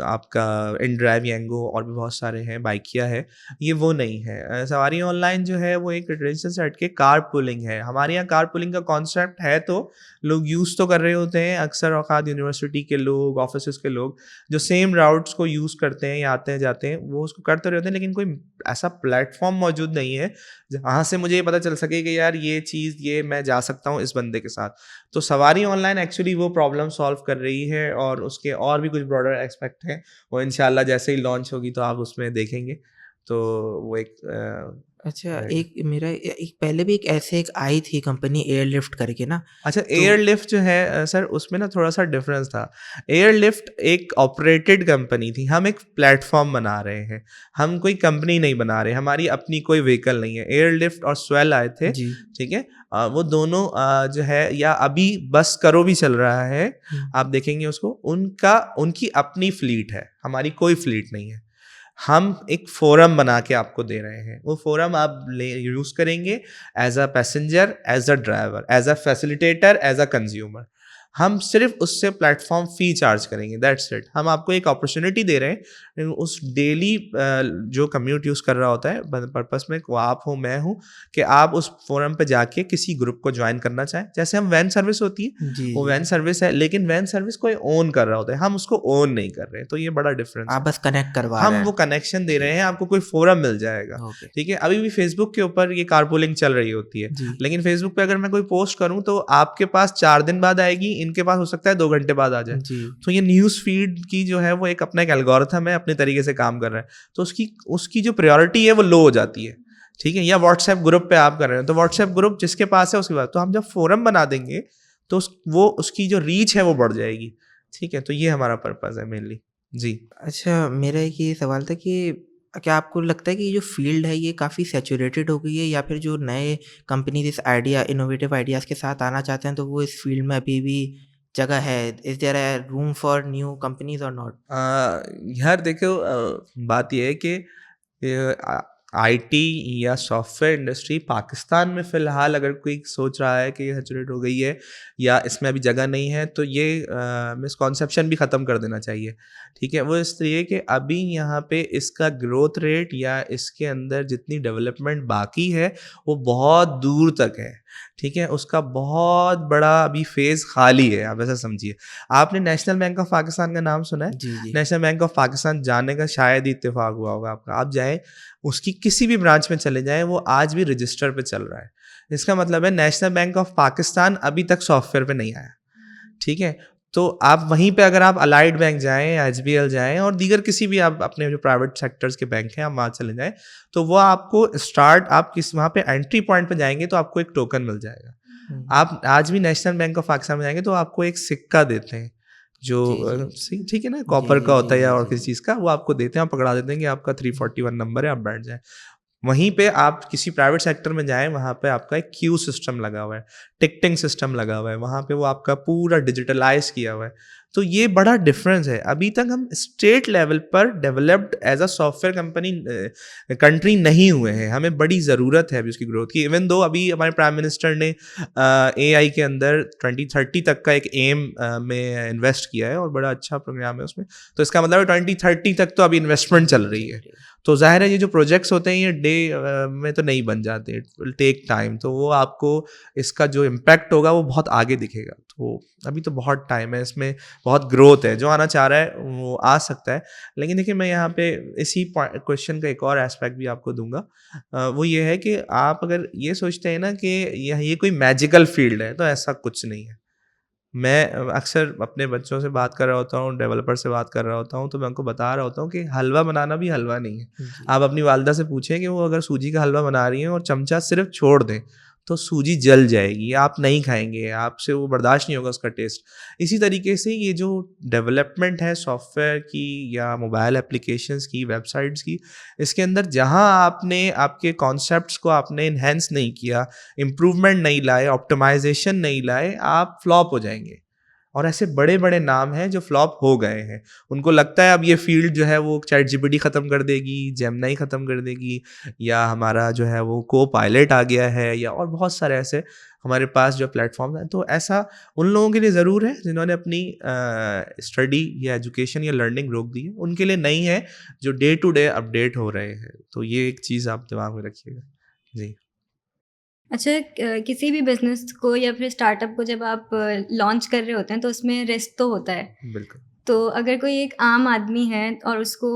आपका इनड्राइव, यंगो, और भी बहुत सारे हैं, बाइकिया है, ये वो नहीं है। सवारी ऑनलाइन जो है वो एक ट्रेडिशनल से हट के कार पुलिंग है। हमारे यहाँ कार पुलिंग का कॉन्सेप्ट है, तो लोग यूज़ तो कर रहे होते हैं, अक्सर औकात यूनिवर्सिटी के लोग, ऑफिस के लोग जो सेम राउट्स को यूज़ करते हैं या आते हैं जाते हैं, वो उसको करते रहते हैं, लेकिन कोई ऐसा प्लेटफॉर्म मौजूद नहीं है जहाँ से मुझे ये पता चल सके कि यार ये चीज़, ये मैं जा सकता हूँ इस बंदे के साथ। तो सवारी ऑनलाइन एक्चुअली वो प्रॉब्लम सॉल्व कर रही है, और उसके और भी कुछ ब्रॉडर एस्पेक्ट हैं, वो इंशाल्लाह जैसे ही लॉन्च होगी तो आप उसमें देखेंगे। तो वो एक अच्छा, रहेगा। एक मेरा एक पहले भी एक आई थी कंपनी एयरलिफ्ट करके ना, अच्छा, तो एयरलिफ्ट जो है सर, उसमें ना थोड़ा सा डिफरेंस था। एयरलिफ्ट एक ऑपरेटेड कंपनी थी, हम एक प्लेटफॉर्म बना रहे हैं, हम कोई कंपनी नहीं बना रहे, हमारी अपनी कोई व्हीकल नहीं है। एयरलिफ्ट और स्वेल आए थे, जी। ठीक है। वो दोनों जो है, या अभी बस करो भी चल रहा है, हुँ। आप देखेंगे उसको, उनकी अपनी फ्लीट है, हमारी कोई फ्लीट नहीं है। हम एक फोरम बना के आपको दे रहे हैं, वो फोरम आप यूज़ करेंगे as a passenger, as a driver, as a facilitator, as a consumer. हम सिर्फ उससे प्लेटफॉर्म फ़ी चार्ज करेंगे, दैट्स इट। हम आपको एक अपॉर्चुनिटी दे रहे हैं उस डेली जो कम्यूट यूज़ कर रहा होता है पर्पस में, वो आप हो मैं हूँ, कि आप उस फोरम पे जाके किसी ग्रुप को ज्वाइन करना चाहें। जैसे हम वैन सर्विस होती है, जी वो जी वैन सर्विस है, लेकिन वैन सर्विस कोई ओन कर रहा होता है, हम उसको ओन नहीं कर रहे हैं। तो ये बड़ा डिफरेंस आप है। बस कनेक्ट करवा हम रहे वो हैं। कनेक्शन दे रहे जी हैं, आपको कोई फोरम मिल जाएगा। ओके ठीक है, अभी भी फेसबुक के ऊपर ये कारपूलिंग चल रही होती है, जी लेकिन फेसबुक पे अगर मैं कोई पोस्ट करूं तो आपके पास 4 दिन बाद आएगी, इनके पास हो सकता है 2 घंटे बाद आ जाए। जी तो ये न्यूज़ फीड की जो है वो एक अपना एक एल्गोरिथम है, अपने तरीके से काम कर रहा है, तो उसकी उसकी जो प्रायोरिटी है वो लो हो जाती है। ठीक है, या व्हाट्सएप ग्रुप पे आप कर रहे हैं, तो व्हाट्सएप ग्रुप जिसके पास है उसके पास, तो हम जब फोरम बना देंगे तो वो उसकी जो रीच है वो बढ़ जाएगी। ठीक है, तो ये हमारा पर्पज़ है मेनली। जी। अच्छा, मेरा एक ये सवाल था कि क्या आपको लगता है कि ये जो फ़ील्ड है ये काफ़ी सैचुरेटेड हो गई है, या फिर जो नए कंपनीज़ इस आइडिया इनोवेटिव आइडियाज़ के साथ आना चाहते हैं तो वो इस फ़ील्ड में अभी भी जगह है? Is there a room for new companies or not? यार देखो, बात ये है कि आईटी या सॉफ्टवेयर इंडस्ट्री पाकिस्तान में फ़िलहाल अगर कोई सोच रहा है कि ये सैचुरेट हो गई है या इसमें अभी जगह नहीं है, तो ये मिसकॉन्सेप्शन भी ख़त्म कर देना चाहिए। ठीक है, वो इसलिए कि अभी यहाँ पे इसका ग्रोथ रेट या इसके अंदर जितनी डेवलपमेंट बाकी है वो बहुत दूर तक है। ठीक है, उसका बहुत बड़ा अभी फेज़ खाली है, आप ऐसा समझिए। आपने नेशनल बैंक ऑफ पाकिस्तान का नाम सुना है? जी जी नेशनल बैंक ऑफ पाकिस्तान जाने का शायद ही इत्तेफाक हुआ होगा आपका। आप जाएँ, उसकी किसी भी ब्रांच में चले जाएँ, वो आज भी रजिस्टर पे चल रहा है। इसका मतलब है नेशनल बैंक ऑफ पाकिस्तान अभी तक सॉफ्टवेयर पे नहीं आया। ठीक है, तो आप वहीं पे अगर आप अलाइड बैंक जाएँ, एचबीएल जाएँ और दीगर किसी भी आप अपने जो प्राइवेट सेक्टर्स के बैंक हैं, आप वहाँ चले जाएँ, तो वो आपको आप वहाँ पे एंट्री पॉइंट पे जाएँगे तो आपको एक टोकन मिल जाएगा। आप आज भी नेशनल बैंक ऑफ पाकिस्तान में जाएँगे तो आपको एक सिक्का देते हैं, जो जी जी ठीक है ना, जी कॉपर जी का जी होता है या जी और जी किसी चीज़ का, वो आपको देते हैं, आप पकड़ा देते हैं कि आपका 341 नंबर है, आप बैठ जाएँ। वहीं पे आप किसी प्राइवेट सेक्टर में जाएँ, वहाँ पे आपका एक क्यू सिस्टम लगा हुआ है, टिकटिंग सिस्टम लगा हुआ है, वहाँ पे वो आपका पूरा डिजिटलाइज़ किया हुआ है। तो ये बड़ा डिफरेंस है। अभी तक हम स्टेट लेवल पर developed as a software country नहीं हुए हैं। हमें बड़ी ज़रूरत है अभी उसकी ग्रोथ की। इवन दो अभी हमारे प्राइम मिनिस्टर ने एआई के अंदर 2030 तक का एक एम में इन्वेस्ट किया है और बड़ा अच्छा प्रोग्राम है उसमें। तो इसका मतलब है 2030 तक तो अभी इन्वेस्टमेंट चल रही है। तो ज़ाहिर है ये जो प्रोजेक्ट्स होते हैं ये डे में तो नहीं बन जाते, इट विल टेक टाइम। तो वो आपको इसका जो इम्पैक्ट होगा वो बहुत आगे दिखेगा। तो अभी तो बहुत टाइम है, इसमें बहुत ग्रोथ है। जो आना चाह रहा है वो आ सकता है। लेकिन देखिए, मैं यहाँ पे इसी क्वेश्चन का एक और एस्पेक्ट भी आपको दूंगा। वो ये है कि आप अगर ये सोचते हैं ना कि ये कोई मैजिकल फील्ड है, तो ऐसा कुछ नहीं है। मैं अक्सर अपने बच्चों से बात कर रहा होता हूँ, डेवलपर से बात कर रहा होता हूँ, तो मैं उनको बता रहा होता हूँ कि हलवा बनाना भी हलवा नहीं है। जी आप अपनी वालदा से पूछें कि वो अगर सूजी का हलवा बना रही हैं और चमचा सिर्फ छोड़ दें तो सूजी जल जाएगी, आप नहीं खाएंगे, आपसे वो बर्दाश्त नहीं होगा उसका टेस्ट। इसी तरीके से ये जो डेवलपमेंट है सॉफ्टवेयर की या मोबाइल एप्लीकेशंस की, वेबसाइट्स की, इसके अंदर जहाँ आपने आपके कॉन्सेप्ट्स को आपने इन्हेंस नहीं किया, इम्प्रूवमेंट नहीं लाए, ऑप्टिमाइजेशन नहीं लाए, आप फ्लॉप हो जाएंगे। और ऐसे बड़े बड़े नाम हैं जो फ्लॉप हो गए हैं। उनको लगता है अब ये फील्ड जो है वो चैट जीपीटी ख़त्म कर देगी, जेमिनी ख़त्म कर देगी, या हमारा जो है वो को पायलट आ गया है, या और बहुत सारे ऐसे हमारे पास जो प्लेटफॉर्म हैं। तो ऐसा उन लोगों के लिए ज़रूर है जिन्होंने अपनी स्टडी या एजुकेशन या लर्निंग रोक दी है। उनके लिए नहीं है जो डे टू डे अपडेट हो रहे हैं। तो ये एक चीज़ आप दिमाग में रखिएगा। जी। अच्छा, किसी भी बिजनेस को या फिर स्टार्टअप को जब आप लॉन्च कर रहे होते हैं तो उसमें रिस्क तो होता है। बिल्कुल। तो अगर कोई एक आम आदमी है और उसको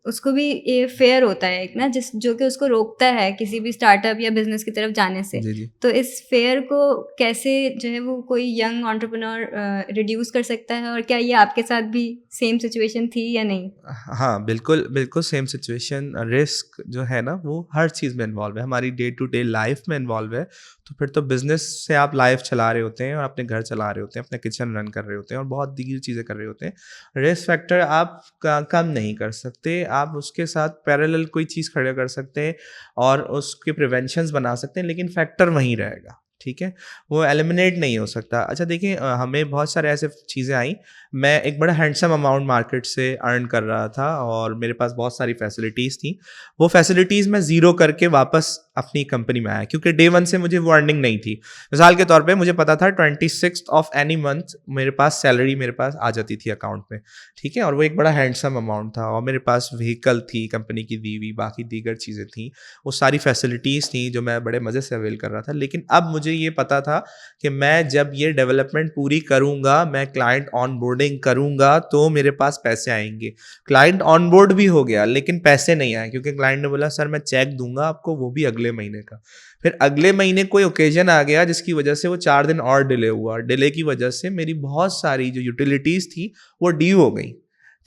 उसको भी ये फेयर होता है एक ना, जिस जो कि उसको रोकता है किसी भी स्टार्टअप या बिजनेस की तरफ जाने से, जी जी। तो इस फेयर को कैसे जो है वो कोई यंग एंटरप्रेन्योर रिड्यूस कर सकता है, और क्या ये आपके साथ भी सेम सिचुएशन थी या नहीं? हाँ, बिल्कुल, बिल्कुल सेम सिचुएशन। रिस्क जो है ना वो हर चीज़ में इन्वॉल्व है, हमारी डे टू डे लाइफ में इन्वॉल्व है। तो फिर तो बिज़नेस से आप लाइफ चला रहे होते हैं और अपने घर चला रहे होते हैं, अपना किचन रन कर रहे होते हैं और बहुत दीगर चीज़ें कर रहे होते हैं। रिस्क फैक्टर आप कम नहीं कर सकते, आप उसके साथ पैरेलल कोई चीज़ खड़ा कर सकते हैं और उसके प्रिवेंशंस बना सकते हैं, लेकिन फैक्टर वहीं रहेगा। ठीक है, वो एलिमिनेट नहीं हो सकता। अच्छा देखिए, हमें बहुत सारे ऐसे चीज़ें आई, मैं एक बड़ा हैंडसम अमाउंट मार्केट से अर्न कर रहा था और मेरे पास बहुत सारी फैसिलिटीज़ थी। वो फैसिलिटीज़ मैं ज़ीरो करके वापस अपनी कंपनी में आया, क्योंकि डे वन से मुझे वो अर्निंग नहीं थी। मिसाल के तौर पे मुझे पता था 26th ऑफ एनी मंथ मेरे पास सैलरी मेरे पास आ जाती थी अकाउंट में, ठीक है, और वो एक बड़ा हैंडसम अमाउंट था और मेरे पास व्हीकल थी कंपनी की दी हुई, बाकी दीगर चीज़ें थी, वो सारी फैसिलिटीज़ थी जो मैं बड़े मज़े से अवेल कर रहा था। लेकिन अब मुझे ये पता था कि मैं जब ये डेवलपमेंट पूरी करूँगा, मैं क्लाइंट ऑनबोर्डिंग करूँगा तो मेरे पास पैसे आएंगे। क्लाइंट ऑनबोर्ड भी हो गया लेकिन पैसे नहीं आए, क्योंकि क्लाइंट ने बोला सर मैं चेक दूंगा आपको, वो भी अगले महीने का। फिर अगले महीने कोई ओकेजन आ गया जिसकी वजह से वो 4 दिन और डिले हुआ। डिले की वजह से मेरी बहुत सारी जो यूटिलिटीज़ थी वो ड्यू हो गई,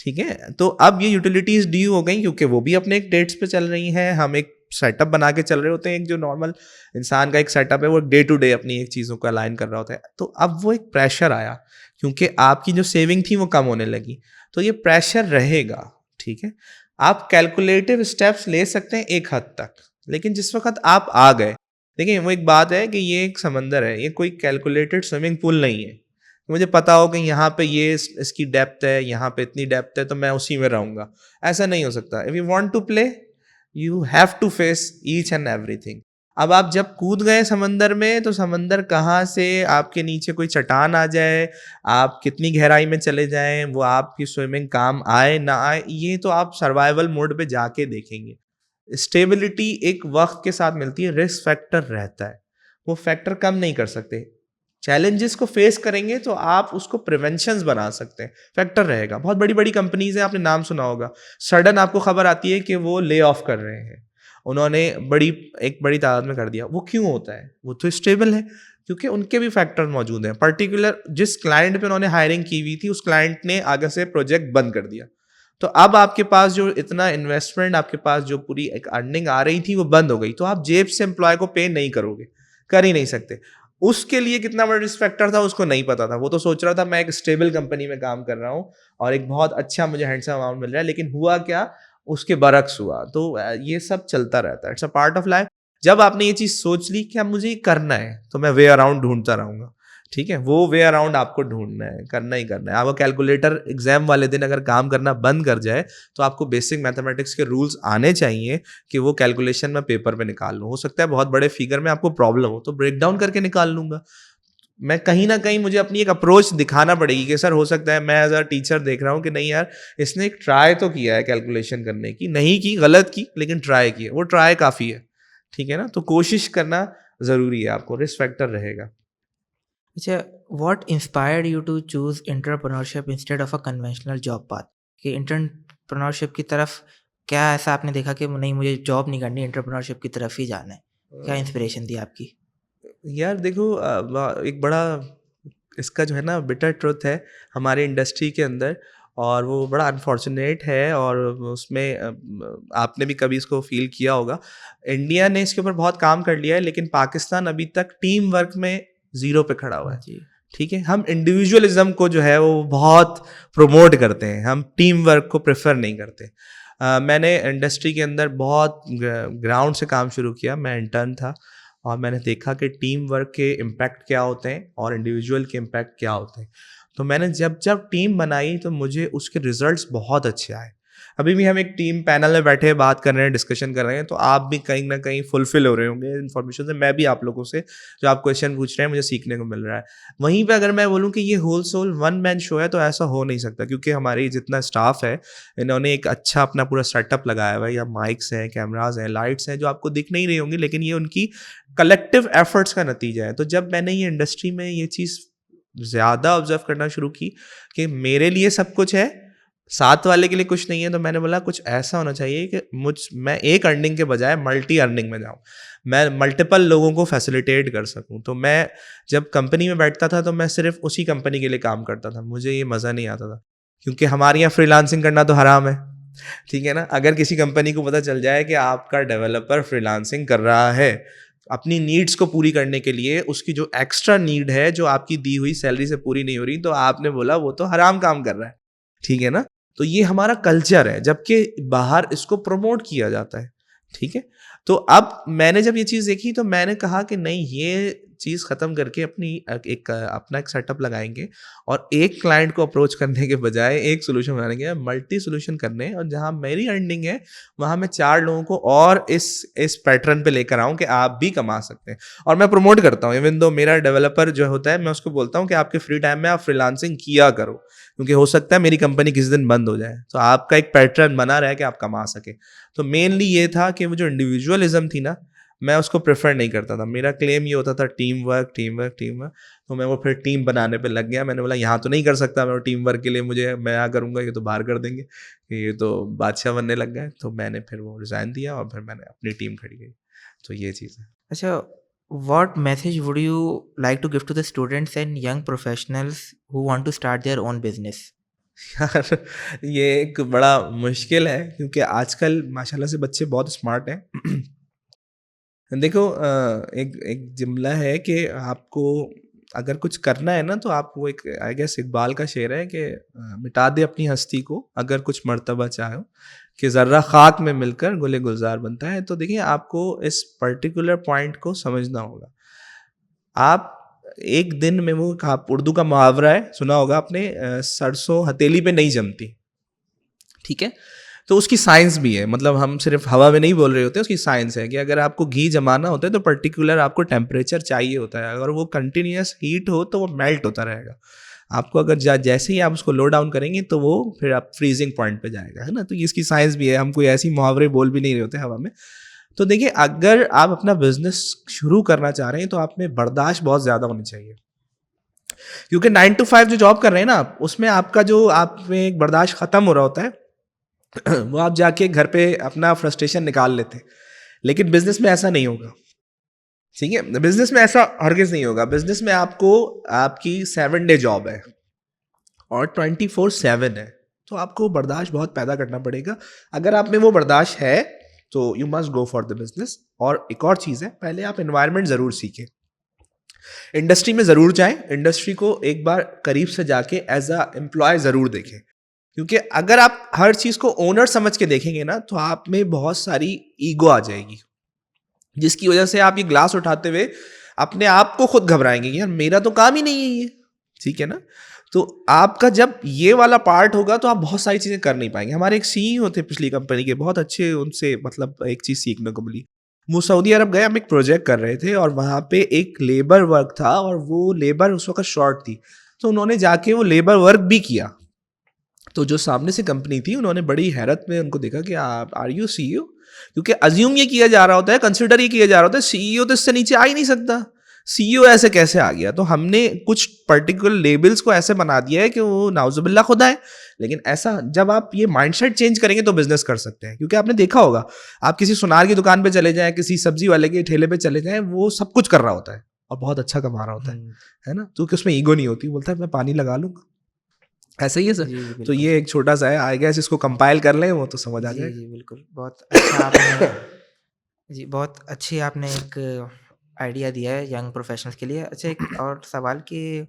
ठीक है। तो अब ये यूटिलिटीज़ ड्यू हो गई क्योंकि वो भी अपने एक डेट्स पे चल रही हैं, हम एक सेटअप बना के चल रहे होते हैं। एक जो नॉर्मल इंसान का एक सेटअप है वो डे टू डे अपनी एक चीज़ों को अलाइन कर रहा होता है। तो अब वो एक प्रेशर आया क्योंकि आपकी जो सेविंग थी वो कम होने लगी, तो ये प्रेशर रहेगा, ठीक है। आप कैलकुलेटिव स्टेप्स ले सकते हैं एक हद तक, लेकिन जिस वक्त आप आ गए, देखिए वो एक बात है कि ये एक समंदर है, ये कोई कैलकुलेटेड स्विमिंग पूल नहीं है। मुझे पता हो कि यहाँ पे ये इसकी डेप्थ है, यहाँ पे इतनी डेप्थ है, तो मैं उसी में रहूँगा, ऐसा नहीं हो सकता। If you want to play you have to face each and everything. अब आप जब कूद गए समंदर में, तो समंदर कहाँ से आपके नीचे कोई चट्टान आ जाए, आप कितनी गहराई में चले जाएं, वो आपकी स्विमिंग काम आए ना आए, ये तो आप सर्वाइवल मोड पे जाके देखेंगे। स्टेबिलिटी एक वक्त के साथ मिलती है, रिस्क फैक्टर रहता है, वो फैक्टर कम नहीं कर सकते। चैलेंजेस को फेस करेंगे तो आप उसको प्रिवेंशंस बना सकते हैं, फैक्टर रहेगा। बहुत बड़ी बड़ी कंपनीज हैं, आपने नाम सुना होगा, सडन आपको खबर आती है कि वो ले ऑफ कर रहे हैं, उन्होंने एक बड़ी तादाद में कर दिया। वो क्यों होता है? वो तो स्टेबल है, क्योंकि उनके भी फैक्टर मौजूद हैं। पर्टिकुलर जिस क्लाइंट पे उन्होंने हायरिंग की हुई थी, उस क्लाइंट ने आगे से प्रोजेक्ट बंद कर दिया, तो अब आपके पास जो इतना इन्वेस्टमेंट, आपके पास जो पूरी एक अर्निंग आ रही थी वो बंद हो गई, तो आप जेब से एम्प्लॉय को पे नहीं करोगे, कर ही नहीं सकते। उसके लिए कितना बड़ा रिस्क फैक्टर था उसको नहीं पता था, वो तो सोच रहा था मैं एक स्टेबल कंपनी में काम कर रहा हूँ और एक बहुत अच्छा मुझे हैंडसम अमाउंट मिल रहा है, लेकिन हुआ क्या, उसके बरक्स हुआ। तो ये सब चलता रहता है, it's a part of life. जब आपने ये चीज़ सोच ली कि अब मुझे ये करना है, तो मैं वे अराउंड ढूंढता रहूँगा, ठीक है। वो वे अराउंड आपको ढूंढना है, करना ही करना है। आपको कैलकुलेटर एग्जाम वाले दिन अगर काम करना बंद कर जाए, तो आपको बेसिक मैथमेटिक्स के रूल्स आने चाहिए कि वो कैलकुलेशन मैं पेपर पे निकाल लूँ। हो सकता है बहुत बड़े फिगर में आपको प्रॉब्लम हो, तो ब्रेक डाउन करके निकाल लूँगा। मैं कहीं ना कहीं मुझे अपनी एक अप्रोच दिखाना पड़ेगी कि सर हो सकता है मैं एज अ टीचर देख रहा हूँ कि नहीं यार, इसने एक ट्राई तो किया है कैलकुलेशन करने की, नहीं की, गलत की, लेकिन ट्राई की है, वो ट्राई काफ़ी है, ठीक है ना। तो कोशिश करना ज़रूरी है, आपको रिस्क फैक्टर रहेगा। अच्छा, what inspired you to choose entrepreneurship instead of a conventional job path? कि एंटरप्रेन्योरशिप की तरफ क्या ऐसा आपने देखा कि नहीं मुझे जॉब नहीं करनी, एंटरप्रेन्योरशिप की तरफ ही जाना है? क्या इंस्पिरेशन थी आपकी? यार देखो, एक बड़ा इसका जो है ना बिटर ट्रुथ है हमारे इंडस्ट्री के अंदर, और वो बड़ा अनफॉर्चुनेट है, और उसमें आपने भी कभी इसको फील किया होगा। इंडिया ने इसके ऊपर बहुत काम कर लिया है, लेकिन पाकिस्तान अभी तक टीम वर्क में ज़ीरो पे खड़ा हुआ है, जी। ठीक है। हम इंडिविजुअलिज्म को जो है वो बहुत प्रमोट करते हैं, हम टीम वर्क को प्रेफर नहीं करते। मैंने इंडस्ट्री के अंदर बहुत ग्राउंड से काम शुरू किया, मैं इंटर्न था, और मैंने देखा कि टीम वर्क के इम्पैक्ट क्या होते हैं और इंडिविजुअल के इम्पैक्ट क्या होते हैं। तो मैंने जब जब टीम बनाई तो मुझे उसके रिजल्ट्स बहुत अच्छे आए। अभी भी हम एक टीम पैनल में बैठे बात कर रहे हैं, डिस्कशन कर रहे हैं, तो आप भी कहीं ना कहीं फुलफिल हो रहे होंगे इन्फॉर्मेशन से, मैं भी आप लोगों से जो आप क्वेश्चन पूछ रहे हैं मुझे सीखने को मिल रहा है। वहीं पे अगर मैं बोलूँ कि ये whole sole one man show है, तो ऐसा हो नहीं सकता, क्योंकि हमारी जितना स्टाफ है इन्होंने एक अच्छा अपना पूरा सेटअप लगाया हुआ है, या माइक्स हैं, कैमराज हैं, लाइट्स हैं, जो आपको दिख नहीं रही होंगी, लेकिन ये उनकी कलेक्टिव एफर्ट्स का नतीजा है। तो जब मैंने ये इंडस्ट्री में ये चीज़ ज़्यादा ऑब्जर्व करना शुरू की कि मेरे लिए सब कुछ है, साथ वाले के लिए कुछ नहीं है, तो मैंने बोला कुछ ऐसा होना चाहिए कि मैं एक अर्निंग के बजाय मल्टी अर्निंग में जाऊँ, मैं मल्टीपल लोगों को फैसिलिटेट कर सकूँ। तो मैं जब कंपनी में बैठता था तो मैं सिर्फ उसी कंपनी के लिए काम करता था, मुझे ये मज़ा नहीं आता था, क्योंकि हमारे यहाँ फ्रीलांसिंग करना तो हराम है, ठीक है ना। अगर किसी कंपनी को पता चल जाए कि आपका डेवलपर फ्रीलांसिंग कर रहा है अपनी नीड्स को पूरी करने के लिए, उसकी जो एक्स्ट्रा नीड है जो आपकी दी हुई सैलरी से पूरी नहीं हो रही, तो आपने बोला वो तो हराम काम कर रहा है, ठीक है ना। तो ये हमारा कल्चर है, जबकि बाहर इसको प्रमोट किया जाता है, ठीक है। तो अब मैंने जब ये चीज़ देखी तो मैंने कहा कि नहीं, ये चीज़ ख़त्म करके अपना एक सेटअप लगाएंगे और एक क्लाइंट को अप्रोच करने के बजाय एक सोल्यूशन बनाएंगे, मल्टी सोल्यूशन करने, और जहाँ मेरी अर्निंग है वहाँ मैं 4 लोगों को और इस पैटर्न पे लेकर आऊँ कि आप भी कमा सकते हैं। और मैं प्रमोट करता हूँ, इवन दो मेरा डेवलपर जो होता है मैं उसको बोलता हूँ कि आपके फ्री टाइम में आप फ्रीलांसिंग किया करो, क्योंकि हो सकता है मेरी कंपनी किसी दिन बंद हो जाए, तो आपका एक पैटर्न बना रहे कि आप कमा सके। तो मेनली ये था कि वो जो इंडिविजुअलिज्म थी ना, मैं उसको प्रेफर नहीं करता था। मेरा क्लेम ये होता था team work team work team work, तो मैं वो फिर टीम बनाने पे लग गया। मैंने बोला यहाँ तो नहीं कर सकता मैं टीम वर्क के लिए, मैं यहाँ करूँगा ये तो बाहर कर देंगे, ये तो बादशाह बनने लग गए। तो मैंने फिर वो रिज़ाइन दिया और फिर मैंने अपनी टीम खड़ी की। तो ये चीज़ है। अच्छा, what message would you like to give to the students and young professionals who want to start their own business? यार ये एक बड़ा मुश्किल है, क्योंकि आजकल माशाल्लाह से बच्चे बहुत स्मार्ट हैं। देखो एक जुमला है कि आपको अगर कुछ करना है ना, तो आप वो एक आई गेस इकबाल का शेर है कि मिटा दे अपनी हस्ती को अगर कुछ मर्तबा चाहो, कि ज़र्रा खाक में मिलकर गुले गुलजार बनता है। तो देखिए, आपको इस पर्टिकुलर पॉइंट को समझना होगा। आप एक दिन में वो, आप उर्दू का मुहावरा है सुना होगा आपने, सरसों हथेली पे नहीं जमती, ठीक है? तो उसकी साइंस भी है, मतलब हम सिर्फ हवा में नहीं बोल रहे होते, उसकी साइंस है कि अगर आपको घी जमाना होता है तो पर्टिकुलर आपको टेम्परेचर चाहिए होता है। अगर वो कंटिन्यूस हीट हो तो वो मेल्ट होता रहेगा। आपको अगर जैसे ही आप उसको लो डाउन करेंगे तो वो फिर आप फ्रीजिंग पॉइंट पे जाएगा, है ना? तो इसकी साइंस भी है, हम कोई ऐसी मुहावरे बोल भी नहीं रहे होते हवा में। तो देखिए, अगर आप अपना बिजनेस शुरू करना चाह रहे हैं तो आप में बर्दाश्त बहुत ज़्यादा होनी चाहिए, क्योंकि 9 to 5 जो जॉब कर रहे हैं ना आप, उसमें आपका जो आप में एक बर्दाश्त ख़त्म हो रहा होता है वो आप जाके घर पे अपना फ्रस्ट्रेशन निकाल लेते हैं। लेकिन बिजनेस में ऐसा नहीं होगा, ठीक है? बिजनेस में ऐसा हरगिज़ नहीं होगा। बिजनेस में आपको आपकी 7 डे जॉब है और 24/7 है, तो आपको बर्दाश्त बहुत पैदा करना पड़ेगा। अगर आप में वो बर्दाश्त है तो you must go for the business. और एक और चीज़ है, पहले आप एनवायरनमेंट ज़रूर सीखें, इंडस्ट्री में ज़रूर जाएं, इंडस्ट्री को एक बार करीब से जाके एज अ एम्प्लॉय ज़रूर देखें, क्योंकि अगर आप हर चीज़ को ओनर समझ के देखेंगे ना, तो आप में बहुत सारी ईगो आ जाएगी, जिसकी वजह से आप ये ग्लास उठाते हुए अपने आप को खुद घबराएंगे, यार मेरा तो काम ही नहीं है ये, ठीक है ना? तो आपका जब ये वाला पार्ट होगा तो आप बहुत सारी चीज़ें कर नहीं पाएंगे। हमारे एक सीईओ थे पिछली कंपनी के, बहुत अच्छे, उनसे मतलब एक चीज़ सीखने को मिली। वो सऊदी अरब गए, हम एक प्रोजेक्ट कर रहे थे और वहाँ पे एक लेबर वर्क था और वो लेबर उस वक्त शॉर्ट थी, तो उन्होंने जाके वो लेबर वर्क भी किया। तो जो सामने से कंपनी थी, उन्होंने बड़ी हैरत में उनको देखा कि आप आर यू सीईओ? क्योंकि अज्यूम ये किया जा रहा होता है, कंसिडर ये किया जा रहा होता है सीईओ तो इससे नीचे आ ही नहीं सकता, सीईओ ऐसे कैसे आ गया? तो हमने कुछ पर्टिकुलर लेबल्स को ऐसे बना दिया है कि वो नाउजुबिल्ला खुदा है। लेकिन ऐसा जब आप ये माइंडसेट चेंज करेंगे तो बिजनेस कर सकते हैं। क्योंकि आपने देखा होगा, आप किसी सुनार की दुकान पे चले जाएं, किसी सब्जी वाले के ठेले पे चले जाएं, वो सब कुछ कर रहा होता है और बहुत अच्छा कमा रहा होता है ना? तो उसमें ईगो नहीं होती, बोलता है मैं पानी लगा लूंगा। ऐसा ही है सर। तो ये एक छोटा सा है, आई गेस इसको कंपाइल कर लें वो तो समझ आ जाए। जी बिल्कुल, बहुत अच्छा आपने जी बहुत अच्छी आपने एक आइडिया दिया है यंग प्रोफेशनल्स के लिए। अच्छा, एक और सवाल कि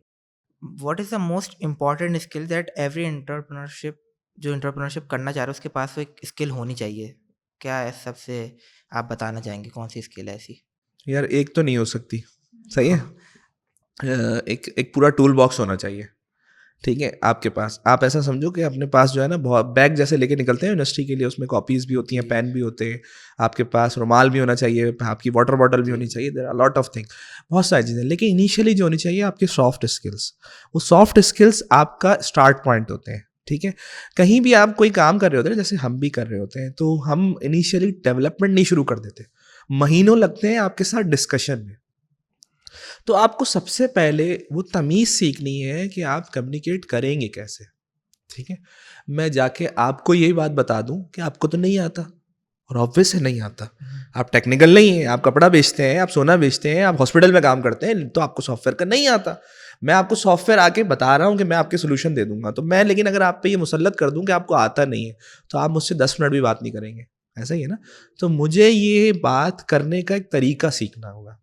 what is the most important skill that every entrepreneurship करना चाह रहा है उसके पास वो एक स्किल होनी चाहिए? क्या इस सबसे आप बताना चाहेंगे, कौन सी स्किल है ऐसी? यार एक तो नहीं हो सकती, सही है। एक पूरा टूल बॉक्स होना चाहिए, ठीक है आपके पास। आप ऐसा समझो कि अपने पास जो है ना, बहुत बैग जैसे लेके निकलते हैं यूनिवर्सिटी के लिए, उसमें कॉपीज़ भी होती हैं, पेन भी होते हैं, आपके पास रुमाल भी होना चाहिए, आपकी वाटर बॉटल भी होनी चाहिए, there are lot of thing, बहुत सारी चीज़ें। लेकिन इनिशियली जो होनी चाहिए आपकी सॉफ्ट स्किल्स, वो सॉफ्ट स्किल्स आपका स्टार्ट पॉइंट होते हैं, ठीक है? कहीं भी आप कोई काम कर रहे होते हैं, जैसे हम भी कर रहे होते हैं, तो हम इनिशियली डेवलपमेंट नहीं शुरू कर देते, महीनों लगते हैं आपके साथ डिस्कशन में। तो आपको सबसे पहले वो तमीज़ सीखनी है कि आप कम्युनिकेट करेंगे कैसे, ठीक है? मैं जाके आपको यही बात बता दूं कि आपको तो नहीं आता, और ऑब्वियस है नहीं आता। आप टेक्निकल नहीं हैं, आप कपड़ा बेचते हैं, आप सोना बेचते हैं, आप हॉस्पिटल में काम करते हैं, तो आपको सॉफ्टवेयर का नहीं आता। मैं आपको सॉफ्टवेयर आके बता रहा हूँ कि मैं आपके सोल्यूशन दे दूंगा, तो मैं लेकिन अगर आप पे ये मुसल्लत कर दूं कि आपको आता नहीं है, तो आप मुझसे 10 मिनट भी बात नहीं करेंगे, ऐसा ही है ना? तो मुझे ये बात करने का एक तरीका सीखना होगा।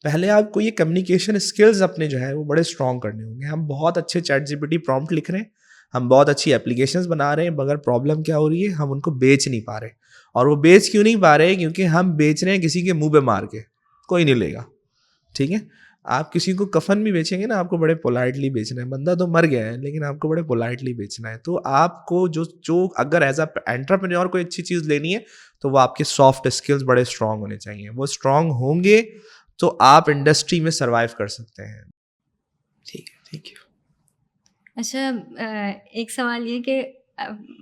पहले आपको ये कम्युनिकेशन स्किल्स अपने जो है वो बड़े स्ट्रॉन्ग करने होंगे। हम बहुत अच्छे ChatGPT प्रॉम्प्ट लिख रहे हैं, हम बहुत अच्छी एप्लीकेशंस बना रहे हैं, मगर प्रॉब्लम क्या हो रही है, हम उनको बेच नहीं पा रहे। और वो बेच क्यों नहीं पा रहे? क्योंकि हम बेच रहे हैं किसी के मुंह पे मार के, कोई नहीं लेगा, ठीक है? आप किसी को कफन भी बेचेंगे ना, आपको बड़े पोलाइटली बेचना है। बंदा तो मर गया है लेकिन आपको बड़े पोलाइटली बेचना है। तो आपको जो जो अगर एज अ एंटरप्रेन्योर कोई अच्छी चीज़ लेनी है तो वो आपके सॉफ्ट स्किल्स बड़े स्ट्रांग होने चाहिए। वो स्ट्रांग होंगे तो आप इंडस्ट्री में सर्वाइव कर सकते हैं। ठीक है, थैंक यू। अच्छा, एक सवाल ये कि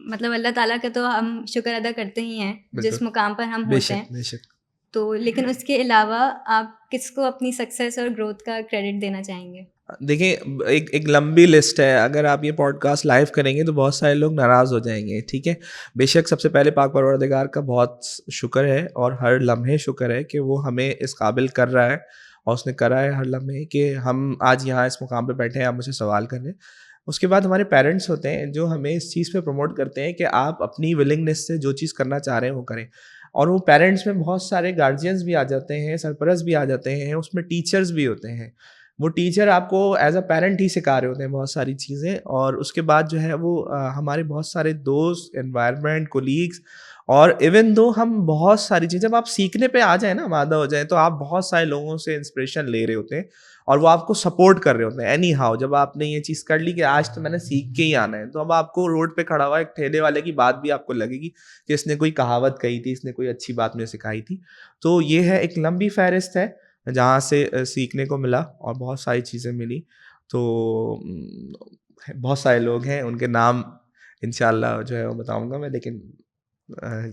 मतलब अल्लाह ताला का तो हम शुक्र अदा करते ही हैं जिस बिल्कुल। मुकाम पर हम होते बेशक हैं, बेशक। तो लेकिन उसके अलावा आप किसको अपनी सक्सेस और ग्रोथ का क्रेडिट देना चाहेंगे? देखिए, एक एक लंबी लिस्ट है। अगर आप ये पॉडकास्ट लाइव करेंगे तो बहुत सारे लोग नाराज़ हो जाएंगे, ठीक है। बेशक सबसे पहले पाक परवरदिगार का बहुत शुक्र है और हर लम्हे शुक्र है कि वो हमें इस काबिल कर रहा है और उसने करा है हर लम्हे कि हम आज यहाँ इस मुकाम पे बैठे हैं, आप मुझसे सवाल कर रहे हैं। उसके बाद हमारे पेरेंट्स होते हैं जो हमें इस चीज़ पे प्रमोट करते हैं कि आप अपनी विलिंगनेस से जो चीज़ करना चाह रहे हैं वो करें। और वो पेरेंट्स में बहुत सारे गार्जियंस भी आ जाते हैं, सरपरस्त भी आ जाते हैं, उसमें टीचर्स भी होते हैं। वो टीचर आपको एज अ पेरेंट ही सिखा रहे होते हैं बहुत सारी चीज़ें। और उसके बाद जो है वो हमारे बहुत सारे दोस्त, एनवायरनमेंट, कोलीग्स, और इवन दो हम बहुत सारी चीज़ें, जब आप सीखने पे आ जाए ना, मादा हो जाए, तो आप बहुत सारे लोगों से इंस्पिरेशन ले रहे होते हैं और वो आपको सपोर्ट कर रहे होते हैं। एनी हाउ जब आपने ये चीज़ कर ली कि आज तो मैंने सीख के ही आना है, तो अब आपको रोड पे खड़ा हुआ एक ठेले वाले की बात भी आपको लगेगी कि इसने कोई कहावत कही थी, इसने कोई अच्छी बात मुझे सिखाई थी। तो ये है, एक लंबी फहरिस्त है जहाँ से सीखने को मिला और बहुत सारी चीज़ें मिली। तो बहुत सारे लोग हैं, उनके नाम इंशाल्लाह जो है वो बताऊँगा मैं, लेकिन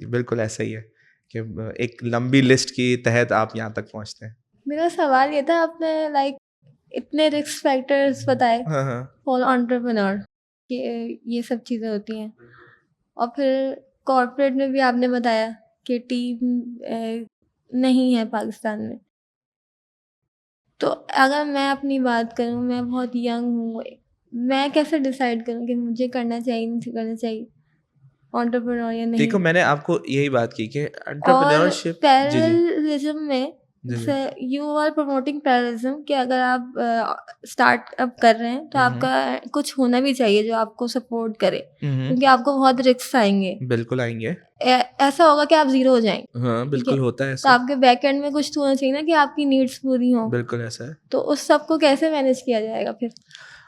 बिल्कुल ऐसा ही है कि एक लंबी लिस्ट के तहत आप यहाँ तक पहुँचते हैं। मेरा सवाल ये था, आपने लाइक इतने रिस्क फैक्टर्स बताए हाँ, हाँ। फॉर एंटरप्रेन्योर कि ये सब चीज़ें होती हैं, और फिर कॉर्पोरेट में भी आपने बताया कि टीम नहीं है पाकिस्तान में। तो अगर मैं अपनी बात करूँ, मैं बहुत यंग हूँ, मैं कैसे डिसाइड करूँ कि मुझे करना चाहिए नहीं करना चाहिए एंटरप्रेन्योर या नहीं? देखो, मैंने आपको यही बात की कि और एंटरप्रेन्योरशिप। जी, जी। पैरेललिज्म में जी, जी। यू आर प्रमोटिंग पैरेललिज्म कि अगर आप स्टार्टअप कर रहे हैं तो हुँ, आपका कुछ होना भी चाहिए जो आपको सपोर्ट करे, हुँ, हुँ। क्योंकि आपको बहुत रिस्क आएंगे। बिल्कुल आएँगे। ऐसा होगा कि आप ज़ीरो हो जाएंगे, हाँ, ठीक बिल्कुल है? होता है तो ऐसा। आपके बैक एंड में कुछ तो होना चाहिए ना कि आपकी नीड्स पूरी हों। बिल्कुल ऐसा है। तो उस सब को कैसे मैनेज किया जाएगा फिर?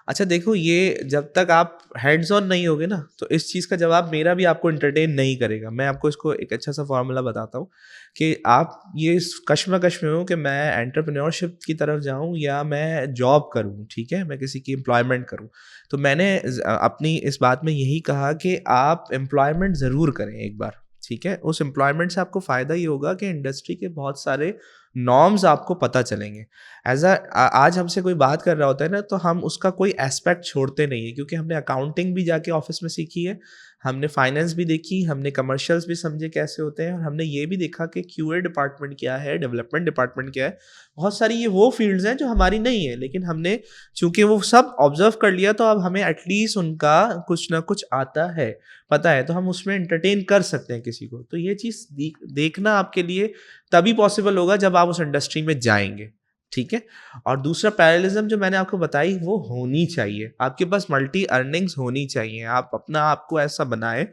अच्छा देखो, ये जब तक आप हैंड्स ऑन नहीं होगे ना, तो इस चीज़ का जवाब मेरा भी आपको एंटरटेन नहीं करेगा। मैं आपको इसको एक अच्छा सा फार्मूला बताता हूँ कि आप ये इस कश्मकश में हो कि मैं एंटरप्रेन्योरशिप की तरफ जाऊँ या मैं जॉब करूँ, ठीक है? मैं किसी की एम्प्लॉयमेंट करूँ। तो मैंने अपनी इस बात में यही कहा कि आप एम्प्लॉयमेंट ज़रूर करें एक बार, ठीक है? उस एम्प्लॉयमेंट से आपको फ़ायदा ये होगा कि इंडस्ट्री के बहुत सारे नॉर्म्स आपको पता चलेंगे। आज हमसे कोई बात कर रहा होता है ना, तो हम उसका कोई एस्पेक्ट छोड़ते नहीं है, क्योंकि हमने अकाउंटिंग भी जाके ऑफिस में सीखी है, हमने फाइनेंस भी देखी, हमने कमर्शियल्स भी समझे कैसे होते हैं, और हमने ये भी देखा कि क्यूए डिपार्टमेंट क्या है, डेवलपमेंट डिपार्टमेंट क्या है। बहुत सारी ये वो फील्ड्स हैं जो हमारी नहीं है, लेकिन हमने चूंकि वो सब ऑब्जर्व कर लिया, तो अब हमें एटलीस्ट उनका कुछ ना कुछ आता है, पता है, तो हम उसमें एंटरटेन कर सकते हैं किसी को। तो ये चीज़ देखना आपके लिए तभी पॉसिबल होगा जब आप उस इंडस्ट्री में जाएंगे, ठीक है। और दूसरा पैरेललिज्म जो मैंने आपको बताई, वो होनी चाहिए, आपके पास मल्टी अर्निंग्स होनी चाहिए। आप अपना आपको ऐसा बनाए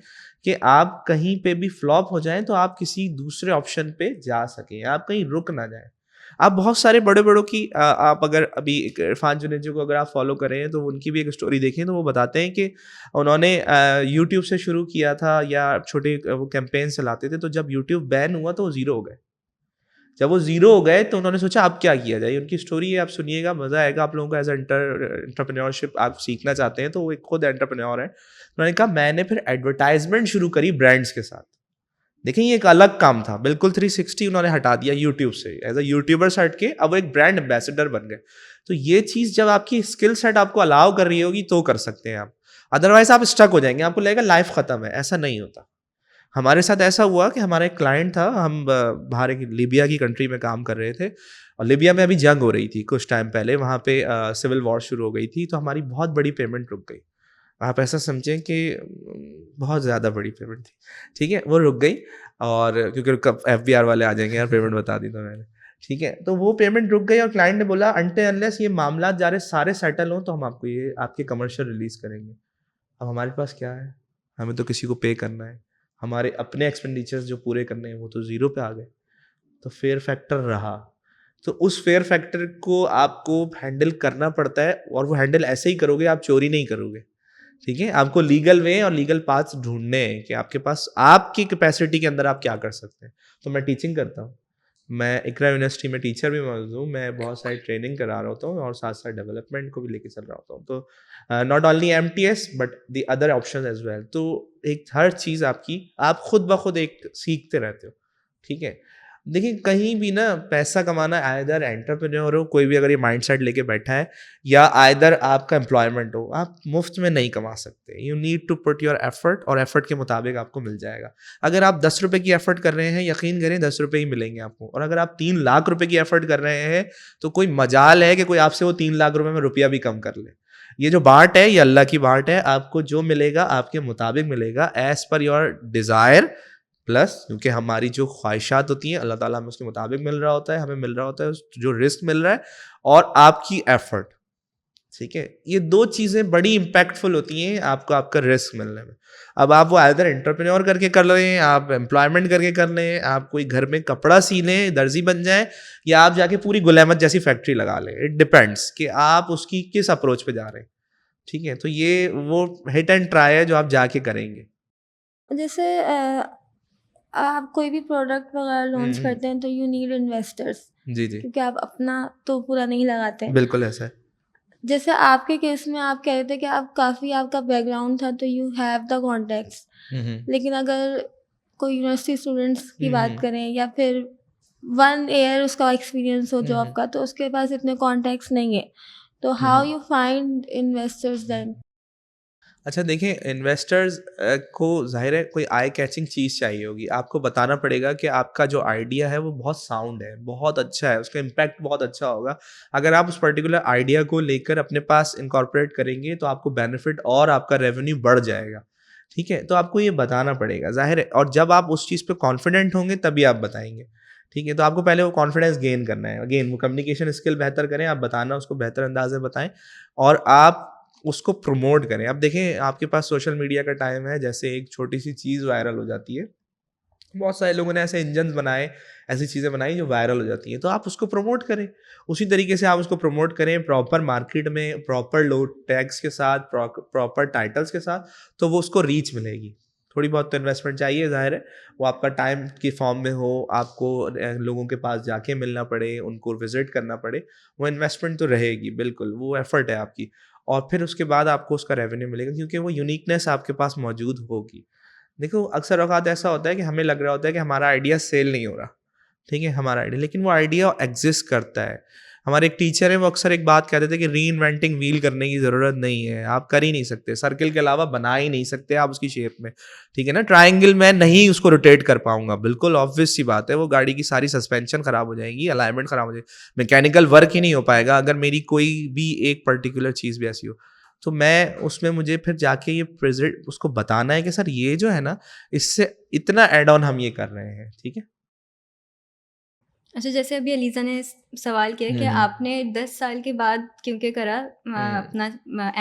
कि आप कहीं पे भी फ्लॉप हो जाएं तो आप किसी दूसरे ऑप्शन पे जा सकें, आप कहीं रुक ना जाएं। आप बहुत सारे बड़े बड़ों की आप अगर अभी इरफान जुनेजो को अगर आप फॉलो करें तो उनकी भी एक स्टोरी देखें, तो वो बताते हैं कि उन्होंने यूट्यूब से शुरू किया था या छोटे वो कैंपेन चलाते थे, तो जब यूट्यूब बैन हुआ तो वो ज़ीरो हो गए। जब वो ज़ीरो हो गए तो उन्होंने सोचा अब क्या किया जाए। उनकी स्टोरी है, आप सुनिएगा, मज़ा आएगा आप लोगों को। एज एंटरप्रेन्योरशिप आप सीखना चाहते हैं, तो वो एक खुद एंटरप्रेन्योर है। उन्होंने कहा मैंने फिर एडवर्टाइजमेंट शुरू करी ब्रांड्स के साथ। देखिए, ये एक अलग काम था, बिल्कुल 360 उन्होंने हटा दिया यूट्यूब से, एज अ यूट्यूबर से हट के अब वो एक ब्रांड एम्बेसडर बन गए। तो ये चीज़ जब आपकी स्किल सेट आपको अलाउ कर रही होगी तो कर सकते हैं आप, अदरवाइज आप स्टक हो जाएंगे, आपको लगेगा लाइफ ख़त्म है। ऐसा नहीं होता। हमारे साथ ऐसा हुआ कि हमारा एक क्लाइंट था, हम बाहर एक लीबिया की कंट्री में काम कर रहे थे, और लीबिया में अभी जंग हो रही थी कुछ टाइम पहले, वहाँ पे सिविल वॉर शुरू हो गई थी, तो हमारी बहुत बड़ी पेमेंट रुक गई। आप ऐसा समझें कि बहुत ज़्यादा बड़ी पेमेंट थी, ठीक है, वो रुक गई। और क्योंकि FBI वाले आ जाएंगे यार, पेमेंट बता दी तो मैंने, ठीक है। तो वो पेमेंट रुक गई और क्लाइंट ने बोला अनटिल अनलेस ये मामला जा रहे सारे सेटल हों तो हम आपको ये आपके कमर्शियल रिलीज़ करेंगे। अब हमारे पास क्या है, हमें तो किसी को पे करना है, हमारे अपने एक्सपेंडिचर्स जो पूरे करने हैं वो तो ज़ीरो पे आ गए। तो फेयर फैक्टर रहा। तो उस फेयर फैक्टर को आपको हैंडल करना पड़ता है, और वो हैंडल ऐसे ही करोगे, आप चोरी नहीं करोगे, ठीक है। आपको लीगल वे और लीगल पाथ्स ढूंढने हैं कि आपके पास आपकी कैपेसिटी के अंदर आप क्या कर सकते हैं। तो मैं टीचिंग करता हूँ, मैं इकरा यूनिवर्सिटी में टीचर भी मौजूद हूँ, मैं बहुत सारी ट्रेनिंग करा रहा होता हूँ और साथ साथ डेवलपमेंट को भी लेके चल रहा होता हूँ। तो not only MTS but the other option as well. तो एक हर चीज़ आपकी, आप खुद ब खुद एक सीखते रहते हो, ठीक है। देखिए कहीं भी ना पैसा कमाना, आइदर एंटरप्रेन्योर हो, कोई भी अगर ये माइंडसेट लेके बैठा है, या आइदर आपका एम्प्लॉयमेंट हो, आप मुफ्त में नहीं कमा सकते। You need to put your effort, और एफर्ट के मुताबिक आपको मिल जाएगा। अगर आप 10 रुपये की एफर्ट कर रहे हैं, यकीन करें 10 रुपये ही मिलेंगे आपको। और अगर आप 3 लाख रुपए की एफर्ट कर रहे हैं, तो कोई मजाल है कि कोई आपसे वो 3 लाख रुपए में रुपया भी कम कर ले। ये जो बांट है, ये अल्लाह की बांट है। आपको जो मिलेगा आपके मुताबिक मिलेगा, as per your desire, plus क्योंकि हमारी जो ख्वाहिशात होती हैं अल्लाह ताला हमें उसके मुताबिक मिल रहा होता है, हमें मिल रहा होता है जो रिस्क मिल रहा है, और आपकी एफर्ट, ठीक है। ये 2 चीज़ें बड़ी इम्पैक्टफुल होती हैं आपको आपका रिस्क मिलने में। अब आप वो आइदर एंटरप्रेन्योर करके कर लें, आप एम्प्लॉयमेंट करके कर लें, आप कोई घर में कपड़ा सी लें, दर्जी बन जाएं, या आप जाके पूरी गुलामत जैसी फैक्ट्री लगा लें। इट डिपेंड्स कि आप उसकी किस अप्रोच पे जा रहे हैं, ठीक है। तो ये वो हिट एंड ट्राई है जो आप जाके करेंगे। जैसे आप कोई भी प्रोडक्ट वगैरह लॉन्च हम्म, करते हैं तो यू नीड इन्वेस्टर्स, जी जी, क्योंकि आप अपना तो पूरा नहीं लगाते हैं। बिल्कुल ऐसा है। जैसे आपके केस में आप कह रहे थे कि आप काफ़ी, आपका बैकग्राउंड था तो यू हैव द कॉन्टेक्ट्स, लेकिन अगर कोई यूनिवर्सिटी स्टूडेंट्स की बात करें, या फिर 1 ईयर उसका एक्सपीरियंस हो जॉब का, तो उसके पास इतने कॉन्टेक्ट्स नहीं है, तो how you find investors then? अच्छा देखिए, इन्वेस्टर्स को ज़ाहिर है कोई आई कैचिंग चीज़ चाहिए होगी। आपको बताना पड़ेगा कि आपका जो आइडिया है वो बहुत साउंड है, बहुत अच्छा है, उसका इम्पैक्ट बहुत अच्छा होगा। अगर आप उस पर्टिकुलर आइडिया को लेकर अपने पास इनकॉर्पोरेट करेंगे तो आपको बेनिफिट और आपका रेवेन्यू बढ़ जाएगा, ठीक है। तो आपको ये बताना पड़ेगा, ज़ाहिर है। और जब आप उस चीज़ पे कॉन्फिडेंट होंगे तभी आप बताएंगे, ठीक है। तो आपको पहले वो कॉन्फिडेंस गेन करना है। अगेन वो कम्युनिकेशन स्किल बेहतर करें, आप बताना उसको बेहतर अंदाज में बताएं, और आप उसको प्रमोट करें। अब देखें, आपके पास सोशल मीडिया का टाइम है, जैसे एक छोटी सी चीज़ वायरल हो जाती है, बहुत सारे लोगों ने ऐसे इंजन बनाए, ऐसी चीज़ें बनाई जो वायरल हो जाती हैं, तो आप उसको प्रमोट करें। उसी तरीके से आप उसको प्रमोट करें प्रॉपर मार्केट में, प्रॉपर लो टैग्स के साथ, प्रॉपर टाइटल्स के साथ, तो वो उसको रीच मिलेगी। थोड़ी बहुत तो इन्वेस्टमेंट चाहिए, ज़ाहिर है। वो आपका टाइम की फॉर्म में हो, आपको लोगों के पास जाके मिलना पड़े, उनको विजिट करना पड़े, वो इन्वेस्टमेंट तो रहेगी, बिल्कुल वो एफर्ट है आपकी। और फिर उसके बाद आपको उसका रेवेन्यू मिलेगा, क्योंकि वो यूनिकनेस आपके पास मौजूद होगी। देखो अक्सर औकात ऐसा होता है कि हमें लग रहा होता है कि हमारा आइडिया सेल नहीं हो रहा, ठीक है, हमारा आइडिया, लेकिन वो आइडिया एग्जिस्ट करता है। हमारे एक टीचर है, वो अक्सर एक बात कहते थे कि री इन्वेंटिंग व्हील करने की ज़रूरत नहीं है, आप कर ही नहीं सकते, सर्किल के अलावा बना ही नहीं सकते आप उसकी शेप में, ठीक है ना। ट्राइंगल मैं नहीं उसको रोटेट कर पाऊंगा, बिल्कुल ऑब्वियस सी बात है, वो गाड़ी की सारी सस्पेंशन खराब हो जाएगी, अलाइनमेंट खराब हो जाएगी, मैकेनिकल वर्क ही नहीं हो पाएगा अगर मेरी कोई भी एक पर्टिकुलर चीज़ भी ऐसी हो। तो मैं उसमें मुझे फिर जाके ये प्रेजेंट उसको बताना है कि सर ये जो है ना, इससे इतना एड ऑन हम ये कर रहे हैं, ठीक है। अच्छा, जैसे अभी अलीज़ा ने सवाल किया कि आपने 10 साल के बाद क्योंकि करा अपना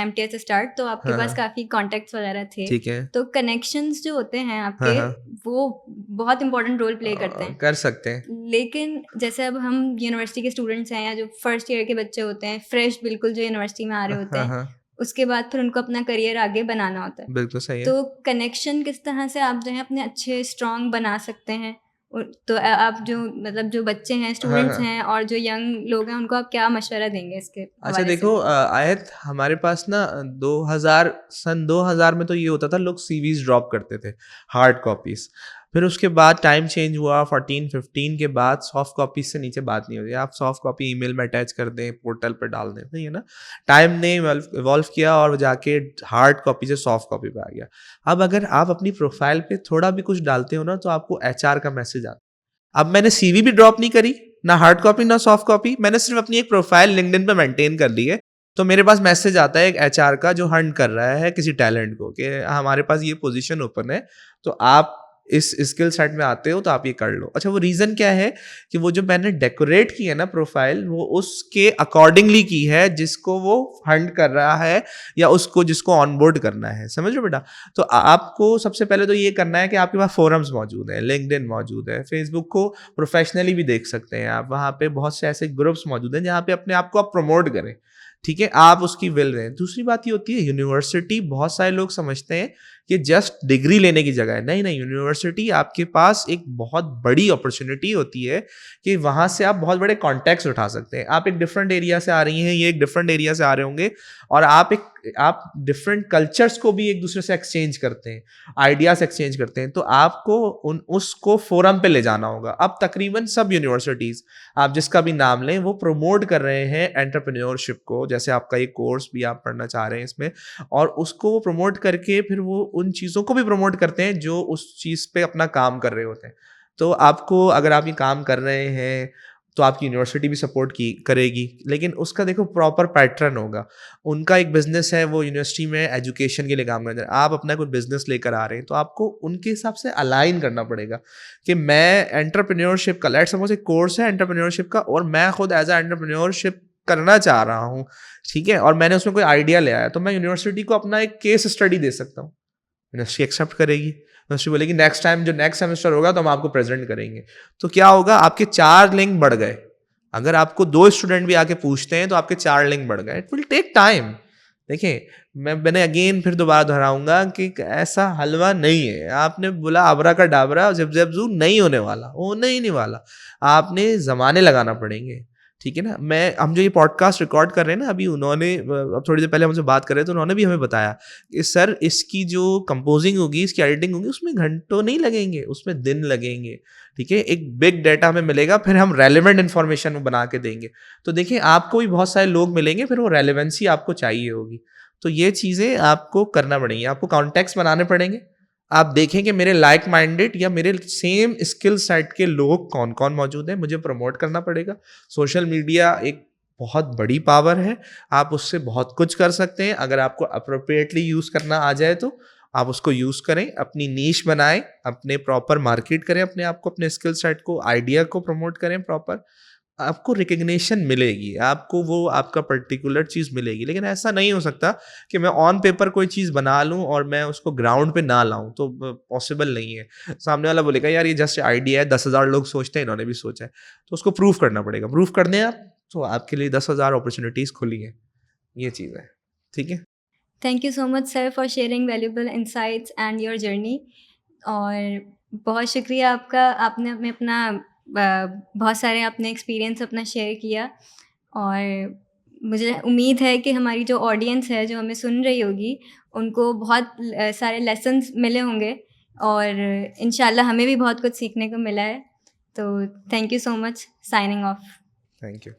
MTS स्टार्ट, तो आपके हाँ, पास हाँ। काफ़ी कॉन्टैक्ट्स वगैरह थे, ठीक है। तो कनेक्शंस जो होते हैं हाँ, आपके, हाँ। वो बहुत इंपॉर्टेंट रोल प्ले करते हैं। कर सकते हैं। लेकिन जैसे अब हम यूनिवर्सिटी के स्टूडेंट्स हैं, या जो फर्स्ट ईयर के बच्चे होते हैं, फ्रेश बिल्कुल जो यूनिवर्सिटी में आ रहे होते हाँ, हैं, हाँ। उसके बाद फिर उनको अपना करियर आगे बनाना होता है। बिल्कुल सही है। तो कनेक्शन किस तरह से आप जो है अपने अच्छे स्ट्रॉन्ग बना सकते हैं? तो आप जो मतलब जो बच्चे हैं, हाँ, स्टूडेंट्स हाँ। हैं, और जो यंग लोग हैं, उनको आप क्या मशवरा देंगे इसके अच्छा हवाले से? देखो, आयत हमारे पास ना 2000 में तो ये होता था, लोग सीवीज ड्रॉप करते थे, हार्ड कॉपीज। फिर उसके बाद टाइम चेंज हुआ, 14-15 के बाद सॉफ्ट कॉपीज से नीचे बात नहीं होती। आप सॉफ्ट कॉपी ईमेल में अटैच कर दें, पोर्टल पे डाल दें, सही है ना। टाइम ने इवॉल्व किया और जाके हार्ड कॉपी से सॉफ्ट कॉपी पे आ गया। अब अगर आप अपनी प्रोफाइल पे थोड़ा भी कुछ डालते हो ना, तो आपको HR का मैसेज आता है। अब मैंने CV भी ड्रॉप नहीं करी, ना हार्ड कॉपी ना सॉफ्ट कॉपी, मैंने सिर्फ अपनी एक प्रोफाइल लिंक्डइन पे मेंटेन कर ली है। तो मेरे पास मैसेज आता है एक HR का, जो हंट कर रहा है किसी टैलेंट को, कि हमारे पास ये पोजीशन ओपन है, तो आप इस स्किल सेट में आते हो तो आप ये कर लो। अच्छा, वो रीज़न क्या है कि वो जो मैंने डेकोरेट की है ना प्रोफाइल, वो उसके अकॉर्डिंगली की है जिसको वो फंड कर रहा है या उसको जिसको ऑनबोर्ड करना है। समझ लो बेटा। तो आपको सबसे पहले तो ये करना है कि आपके पास फोरम्स मौजूद हैं, लिंक्डइन मौजूद है, फेसबुक को प्रोफेशनली भी देख सकते हैं आप, वहाँ पे बहुत से ऐसे ग्रुप्स मौजूद हैं जहाँ पे अपने आप को आप प्रमोट करें। ठीक है, आप उसकी विल रहें। दूसरी बात ये होती है यूनिवर्सिटी, बहुत सारे लोग समझते हैं कि जस्ट डिग्री लेने की जगह है। नहीं नहीं, यूनिवर्सिटी आपके पास एक बहुत बड़ी अपॉर्चुनिटी होती है कि वहाँ से आप बहुत बड़े कॉन्टैक्ट्स उठा सकते हैं। आप एक डिफरेंट एरिया से आ रही हैं, ये एक डिफरेंट एरिया से आ रहे होंगे, और आप डिफरेंट कल्चर्स को भी एक दूसरे से एक्सचेंज करते हैं, आइडियाज एक्सचेंज करते हैं। तो आपको उसको फोरम पे ले जाना होगा। अब तकरीबन सब यूनिवर्सिटीज़, आप जिसका भी नाम लें, वो प्रमोट कर रहे हैं एंटरप्रेन्योरशिप को। जैसे आपका ये कोर्स भी आप पढ़ना चाह रहे हैं इसमें, और उसको वो प्रमोट करके फिर वो उन चीज़ों को भी प्रमोट करते हैं जो उस चीज़ पे अपना काम कर रहे होते हैं। तो आपको, अगर आप ये काम कर रहे हैं, तो आपकी यूनिवर्सिटी भी सपोर्ट करेगी, लेकिन उसका देखो प्रॉपर पैटर्न होगा। उनका एक बिजनेस है, वो यूनिवर्सिटी में एजुकेशन के लिए काम कर रहे हैं, आप अपना कोई बिजनेस लेकर आ रहे हैं, तो आपको उनके हिसाब से अलाइन करना पड़ेगा कि मैं एंटरप्रेन्योरशिप का, लेट्स सपोज एक कोर्स है एंटरप्रेन्योरशिप का, और मैं खुद एज ए एंटरप्रेन्योरशिप करना चाह रहा हूँ, ठीक है, और मैंने उसमें कोई आइडिया ले आया, तो मैं यूनिवर्सिटी को अपना एक केस स्टडी दे सकता हूँ। यूनिवर्सिटी एक्सेप्ट करेगी, यूनिवर्सिटी बोलेगी नेक्स्ट टाइम जो नेक्स्ट सेमेस्टर होगा तो हम आपको प्रेजेंट करेंगे। तो क्या होगा, आपके 4 लिंक बढ़ गए। अगर आपको 2 स्टूडेंट भी आके पूछते हैं तो आपके 4 लिंक बढ़ गए। It will take time. देखिए, मैंने अगेन फिर दोबारा दोहराऊंगा कि ऐसा हलवा नहीं है। आपने बोला आबरा का डाबरा जब जब जू नहीं होने वाला, वो नहीं वाला, आपने जमाने लगाना पड़ेंगे। ठीक है ना। हम जो ये पॉडकास्ट रिकॉर्ड कर रहे हैं ना अभी, उन्होंने अब थोड़ी देर पहले हमसे बात कर रहे थे, तो उन्होंने भी हमें बताया कि सर इसकी जो कंपोजिंग होगी, इसकी एडिटिंग होगी, उसमें घंटों नहीं लगेंगे, उसमें दिन लगेंगे। ठीक है, एक बिग डेटा हमें मिलेगा, फिर हम रेलिवेंट इन्फॉर्मेशन बना के देंगे। तो देखिए, आपको भी बहुत सारे लोग मिलेंगे, फिर वो रेलिवेंसी आपको चाहिए होगी। तो ये चीज़ें आपको करना पड़ेंगी, आपको कॉन्टैक्ट्स बनाने पड़ेंगे। आप देखें कि मेरे लाइक माइंडेड या मेरे सेम स्किल सेट के लोग कौन कौन मौजूद हैं, मुझे प्रमोट करना पड़ेगा। सोशल मीडिया एक बहुत बड़ी पावर है, आप उससे बहुत कुछ कर सकते हैं। अगर आपको अप्रोप्रिएटली यूज़ करना आ जाए तो आप उसको यूज़ करें, अपनी नीश बनाएं, अपने प्रॉपर मार्केट करें अपने आप को, अपने स्किल सेट को, आइडिया को प्रमोट करें प्रॉपर। आपको रिकग्निशन मिलेगी, आपको वो आपका पर्टिकुलर चीज़ मिलेगी। लेकिन ऐसा नहीं हो सकता कि मैं ऑन पेपर कोई चीज़ बना लूँ और मैं उसको ग्राउंड पे ना लाऊं, तो पॉसिबल नहीं है। सामने वाला बोलेगा यार ये जस्ट आइडिया है, 10,000 लोग सोचते हैं, इन्होंने भी सोचा है, तो उसको प्रूफ करना पड़ेगा। प्रूफ कर दें आप, तो आपके लिए 10,000 अपॉर्चुनिटीज़ खुली हैं। ये चीज़ है। ठीक है। Thank you so much sir for sharing valuable insights and your journey. और बहुत शुक्रिया आपका, आपने हमें अपना बहुत सारे आपने एक्सपीरियंस अपना शेयर किया। और मुझे उम्मीद है कि हमारी जो ऑडियंस है, जो हमें सुन रही होगी, उनको बहुत सारे लेसन्स मिले होंगे, और इंशाल्लाह हमें भी बहुत कुछ सीखने को मिला है। तो thank you so much. Signing off. Thank you.